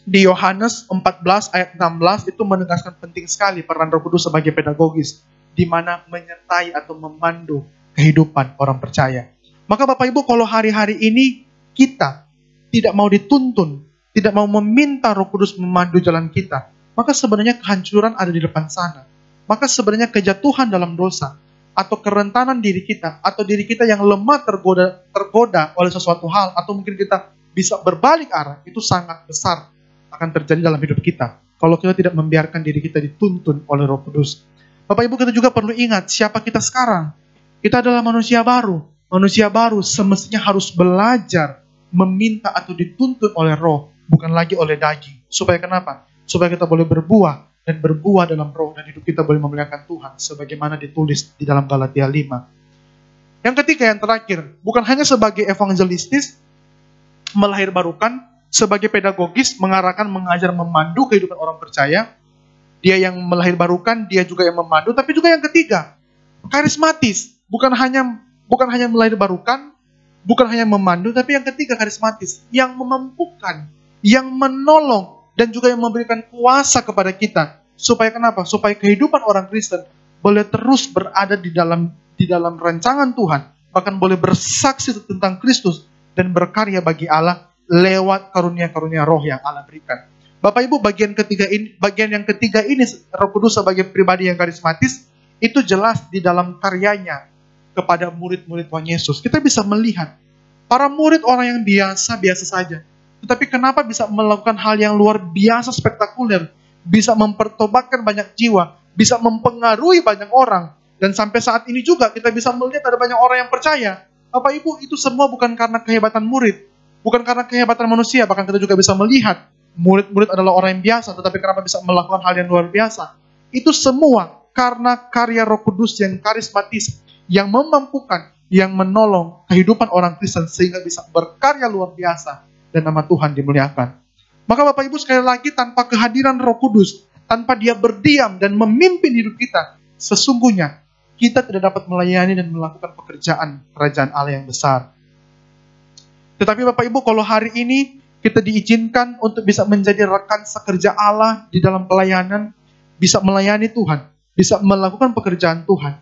di Yohanes 14 ayat 16 itu menegaskan penting sekali peran Roh Kudus sebagai pedagogis, di mana menyertai atau memandu kehidupan orang percaya. Maka Bapak Ibu, kalau hari-hari ini kita tidak mau dituntun, tidak mau meminta Roh Kudus memandu jalan kita, maka sebenarnya kehancuran ada di depan sana. Maka sebenarnya kejatuhan dalam dosa, atau kerentanan diri kita, atau diri kita yang lemah tergoda oleh sesuatu hal, atau mungkin kita bisa berbalik arah, itu sangat besar akan terjadi dalam hidup kita kalau kita tidak membiarkan diri kita dituntun oleh Roh Kudus. Bapak Ibu, kita juga perlu ingat siapa kita sekarang. Kita adalah manusia baru. Manusia baru semestinya harus belajar meminta atau dituntun oleh Roh, bukan lagi oleh daging. Supaya kenapa? Supaya kita boleh berbuah, dan berbuah dalam Roh, dan hidup kita boleh memuliakan Tuhan sebagaimana ditulis di dalam Galatia 5. Yang ketiga, yang terakhir, bukan hanya sebagai evangelistis melahirbarukan, sebagai pedagogis, mengarahkan, mengajar, memandu kehidupan orang percaya. Dia yang melahirbarukan, dia juga yang memandu. Tapi juga yang ketiga, karismatis. Bukan hanya melahirbarukan, bukan hanya memandu, tapi yang ketiga karismatis, yang memampukan, yang menolong, dan juga yang memberikan kuasa kepada kita. Supaya kenapa? Supaya kehidupan orang Kristen boleh terus berada di dalam rancangan Tuhan, bahkan boleh bersaksi tentang Kristus dan berkarya bagi Allah lewat karunia-karunia Roh yang Allah berikan. Bapak Ibu, bagian yang ketiga ini, Roh Kudus sebagai pribadi yang karismatis, itu jelas di dalam karyanya kepada murid-murid Tuhan Yesus. Kita bisa melihat para murid orang yang biasa-biasa saja, tetapi kenapa bisa melakukan hal yang luar biasa spektakuler, bisa mempertobatkan banyak jiwa, bisa mempengaruhi banyak orang, dan sampai saat ini juga kita bisa melihat ada banyak orang yang percaya. Bapak Ibu, itu semua bukan karena kehebatan murid, bukan karena kehebatan manusia. Bahkan kita juga bisa melihat murid-murid adalah orang yang biasa, tetapi kenapa bisa melakukan hal yang luar biasa? Itu semua karena karya Roh Kudus yang karismatis, yang memampukan, yang menolong kehidupan orang Kristen sehingga bisa berkarya luar biasa dan nama Tuhan dimuliakan. Maka Bapak Ibu, sekali lagi, tanpa kehadiran Roh Kudus, tanpa dia berdiam dan memimpin hidup kita, sesungguhnya kita tidak dapat melayani dan melakukan pekerjaan kerajaan Allah yang besar. Tetapi Bapak Ibu, kalau hari ini kita diizinkan untuk bisa menjadi rekan sekerja Allah di dalam pelayanan, bisa melayani Tuhan, bisa melakukan pekerjaan Tuhan,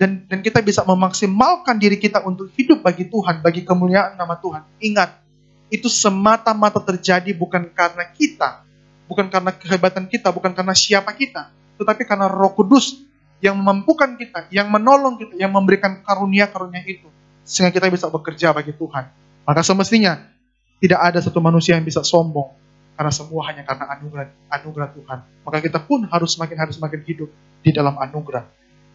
dan kita bisa memaksimalkan diri kita untuk hidup bagi Tuhan, bagi kemuliaan nama Tuhan. Ingat, itu semata-mata terjadi bukan karena kita, bukan karena kehebatan kita, bukan karena siapa kita, tetapi karena Roh Kudus yang memampukan kita, yang menolong kita, yang memberikan karunia-karunia itu, sehingga kita bisa bekerja bagi Tuhan. Maka semestinya tidak ada satu manusia yang bisa sombong, karena semua hanya karena anugerah Tuhan. Maka kita pun harus semakin hidup di dalam anugerah.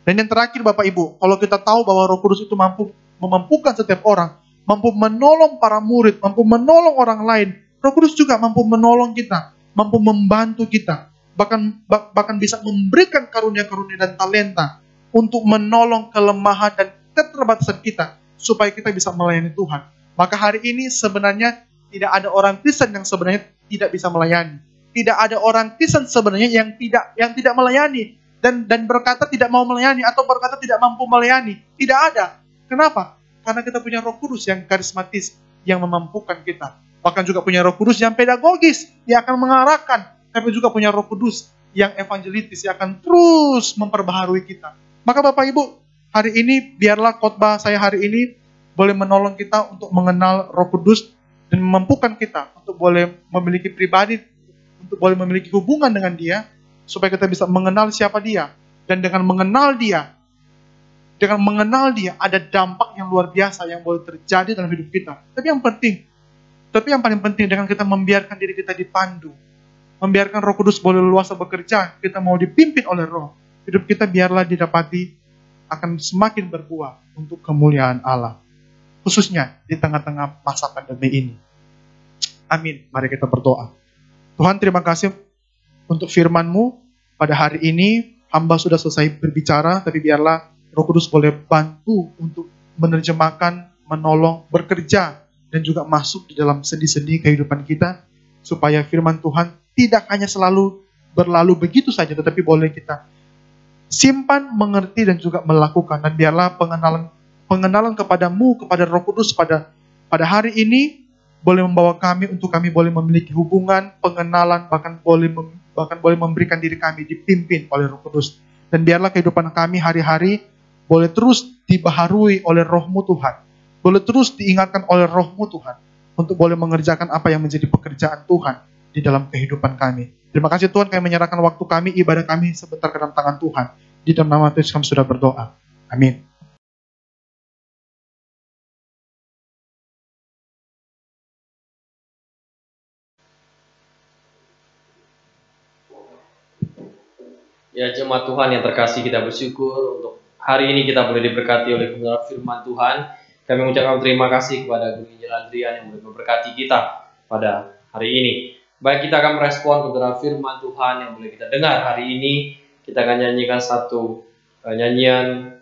Dan yang terakhir Bapak Ibu, kalau kita tahu bahwa Roh Kudus itu mampu memampukan setiap orang, mampu menolong para murid, mampu menolong orang lain, Roh Kudus juga mampu menolong kita, mampu membantu kita, bahkan bisa memberikan karunia-karunia dan talenta untuk menolong kelemahan dan keterbatasan kita, supaya kita bisa melayani Tuhan. Maka hari ini sebenarnya tidak ada orang Kristen yang sebenarnya tidak bisa melayani. Tidak ada orang Kristen sebenarnya yang tidak melayani dan berkata tidak mau melayani atau berkata tidak mampu melayani. Tidak ada. Kenapa? Karena kita punya Roh Kudus yang karismatis, yang memampukan kita. Bahkan juga punya Roh Kudus yang pedagogis, yang akan mengarahkan. Tapi juga punya Roh Kudus yang evangelitis, yang akan terus memperbaharui kita. Maka Bapak Ibu, hari ini biarlah khotbah saya hari ini boleh menolong kita untuk mengenal Roh Kudus dan memampukan kita untuk boleh memiliki pribadi untuk boleh memiliki hubungan dengan Dia, supaya kita bisa mengenal siapa Dia. Dan dengan mengenal Dia, ada dampak yang luar biasa yang boleh terjadi dalam hidup kita. Tapi yang paling penting dengan kita membiarkan diri kita dipandu, membiarkan Roh Kudus boleh luasa bekerja, kita mau dipimpin oleh Roh, hidup kita biarlah didapati akan semakin berbuah untuk kemuliaan Allah, khususnya di tengah-tengah masa pandemi ini. Amin. Mari kita berdoa. Tuhan, terima kasih untuk firman-Mu pada hari ini. Hamba sudah selesai berbicara, tapi biarlah Roh Kudus boleh bantu untuk menerjemahkan, menolong, bekerja, dan juga masuk di dalam sendi-sendi kehidupan kita, supaya firman Tuhan tidak hanya selalu berlalu begitu saja, tetapi boleh kita simpan, mengerti, dan juga melakukan. Dan biarlah pengenalan kepadamu, kepada Roh Kudus pada hari ini, boleh membawa kami untuk kami boleh memiliki hubungan, pengenalan, bahkan boleh memberikan diri kami dipimpin oleh Roh Kudus. Dan biarlah kehidupan kami hari-hari boleh terus dibaharui oleh Roh-Mu Tuhan. Boleh terus diingatkan oleh Roh-Mu Tuhan, untuk boleh mengerjakan apa yang menjadi pekerjaan Tuhan di dalam kehidupan kami. Terima kasih Tuhan, kami menyerahkan waktu kami, ibadah kami sebentar ke dalam tangan Tuhan. Di dalam nama Yesus kami sudah berdoa. Amin. Ya, jemaat Tuhan yang terkasih, kita bersyukur untuk hari ini kita boleh diberkati oleh kebenaran firman Tuhan. Kami mengucapkan terima kasih kepada Guru Injil Adrian yang boleh memberkati kita pada hari ini. Baik, kita akan merespon kebenaran firman Tuhan yang boleh kita dengar hari ini. Kita akan nyanyikan satu nyanyian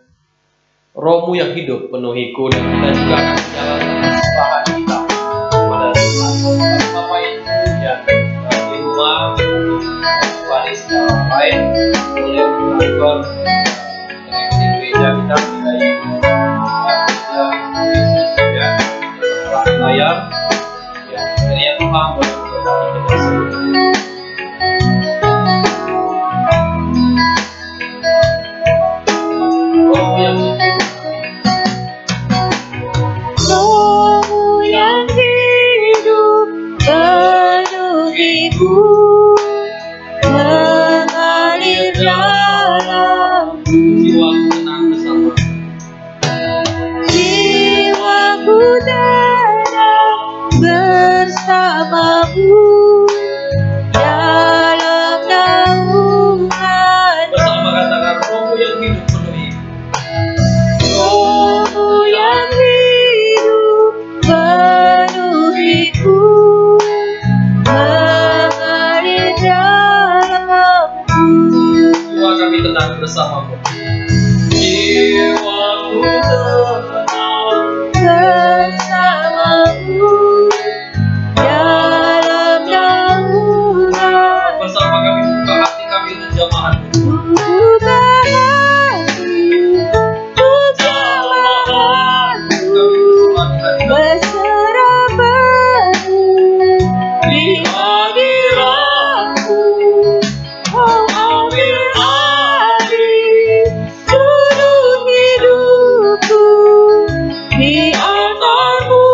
Rohmu yang hidup penuhiku, dan kita juga akan menjalankan persembahan kita kepada Tuhan. Bapak Ibu yang di rumah, kembali secara lain, boleh menonton koneksi gereja kita dari layar. Ya, kiranya Tuhan boleh memberkati kita semua. Rohmu yang hidup penuhiku, mengalir dalamku. jiwaku tenang bersama. Jiwaku tenang bersamamu dalam naungan. Bersama katakan Rohmu yang hidup penuhiku. Rohmu yang hidup penuhiku, mengalir dalamku. Jiwa kami tenang bersamamu. Jiwaku tenang bersamamu dalam naungan. bersama kami, buka hati kami untuk jamaatmu. Buka hati untuk jamaatmu, berserah penuh di hadiratmu. Oh, ambil alih seluruh hidupku di altarmu,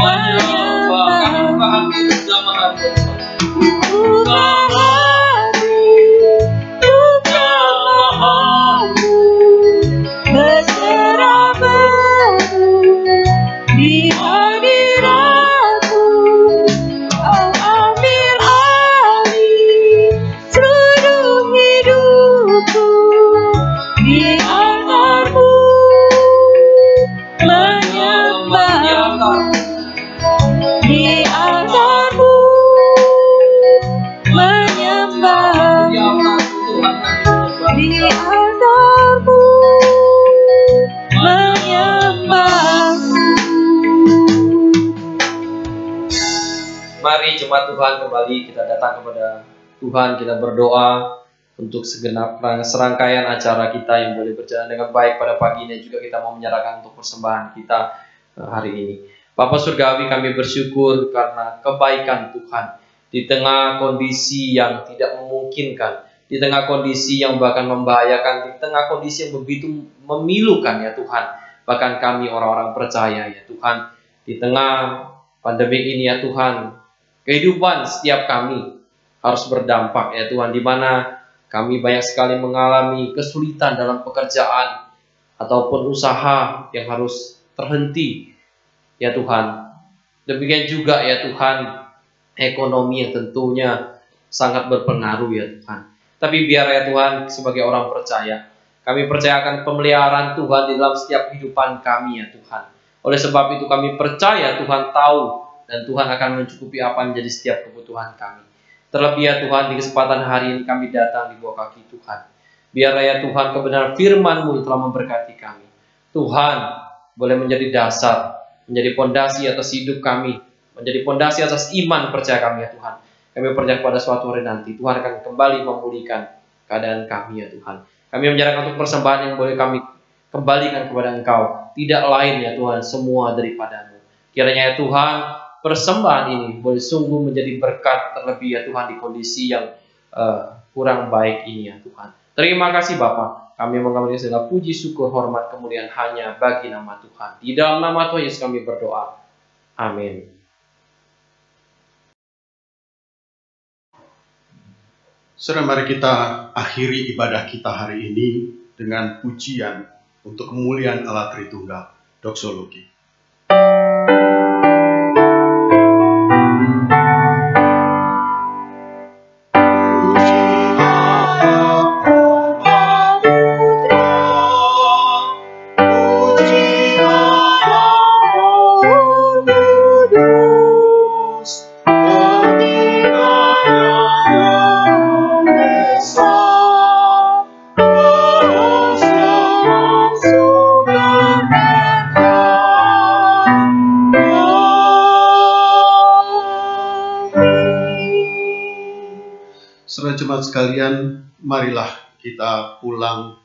Menyembah kami, buka hati untuk jamaatmu. buka hati untuk jamaatmu, berserah penuh di hadiratmu. Oh, ambil alih seluruh hidupku di altarmu, menyembah di altarmu, menyembah di altarmu, menyembahmu. Mari jemaat Tuhan, kembali kita datang kepada Tuhan, kita berdoa untuk segenap serangkaian acara kita yang boleh berjalan dengan baik pada pagi ini. Juga kita mau menyerahkan untuk persembahan kita hari ini. Bapa Surgawi, kami bersyukur karena kebaikan Tuhan di tengah kondisi yang tidak memungkinkan, di tengah kondisi yang bahkan membahayakan, di tengah kondisi yang begitu memilukan ya Tuhan. Bahkan kami orang-orang percaya ya Tuhan, di tengah pandemi ini ya Tuhan, kehidupan setiap kami harus berdampak ya Tuhan, di mana kami banyak sekali mengalami kesulitan dalam pekerjaan ataupun usaha yang harus terhenti ya Tuhan. Demikian juga ya Tuhan, ekonomi yang tentunya sangat berpengaruh ya Tuhan. Tapi biar ya Tuhan, sebagai orang percaya, kami percayakan pemeliharaan Tuhan di dalam setiap kehidupan kami ya Tuhan. Oleh sebab itu kami percaya Tuhan tahu dan Tuhan akan mencukupi apa yang menjadi setiap kebutuhan kami. Terlebih ya Tuhan, di kesempatan hari ini kami datang di bawah kaki Tuhan. Biar ya Tuhan, kebenaran firman-Mu yang telah memberkati kami, Tuhan, boleh menjadi dasar, menjadi pondasi atas hidup kami, menjadi pondasi atas iman percaya kami ya Tuhan. Kami percaya pada suatu hari nanti Tuhan akan kembali memulihkan keadaan kami ya Tuhan. Kami menyerahkan untuk persembahan yang boleh kami kembalikan kepada Engkau, tidak lain ya Tuhan, semua daripada-Mu. Kiranya ya Tuhan, persembahan ini boleh sungguh menjadi berkat, terlebih ya Tuhan di kondisi yang kurang baik ini ya Tuhan. Terima kasih Bapa. Kami mengambil segala puji, syukur, hormat, kemuliaan hanya bagi nama Tuhan. Di dalam nama Tuhan Yesus kami berdoa. Amin. Saudara, mari kita akhiri ibadah kita hari ini dengan pujian untuk kemuliaan Allah Tritunggal, doksologi. Saudara jemaat sekalian, marilah kita pulang,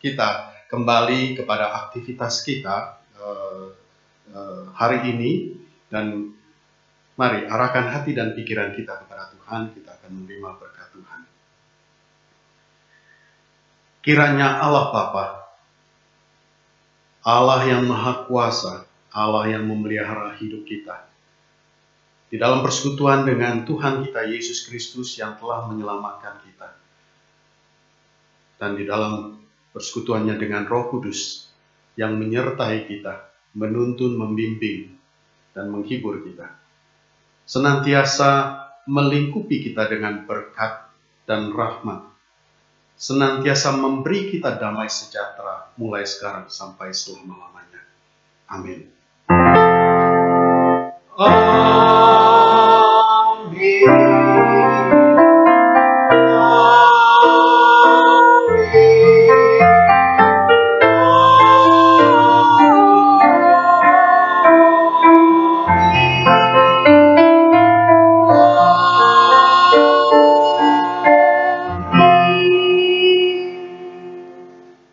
kita kembali kepada aktivitas kita hari ini, dan mari arahkan hati dan pikiran kita kepada Tuhan. Kita akan menerima berkat Tuhan. Kiranya Allah Bapa, Allah yang Maha Kuasa, Allah yang memelihara hidup kita, di dalam persekutuan dengan Tuhan kita Yesus Kristus yang telah menyelamatkan kita, dan di dalam persekutuannya dengan Roh Kudus yang menyertai kita, menuntun, membimbing, dan menghibur kita, senantiasa melingkupi kita dengan berkat dan rahmat, senantiasa memberi kita damai sejahtera mulai sekarang sampai selama-lamanya. Amin.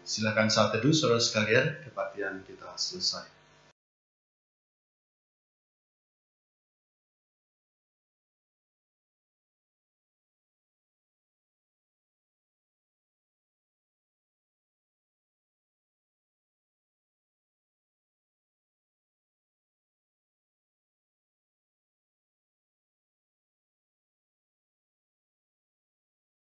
Silakan saat teduh saudara sekalian, kebaktian kita selesai.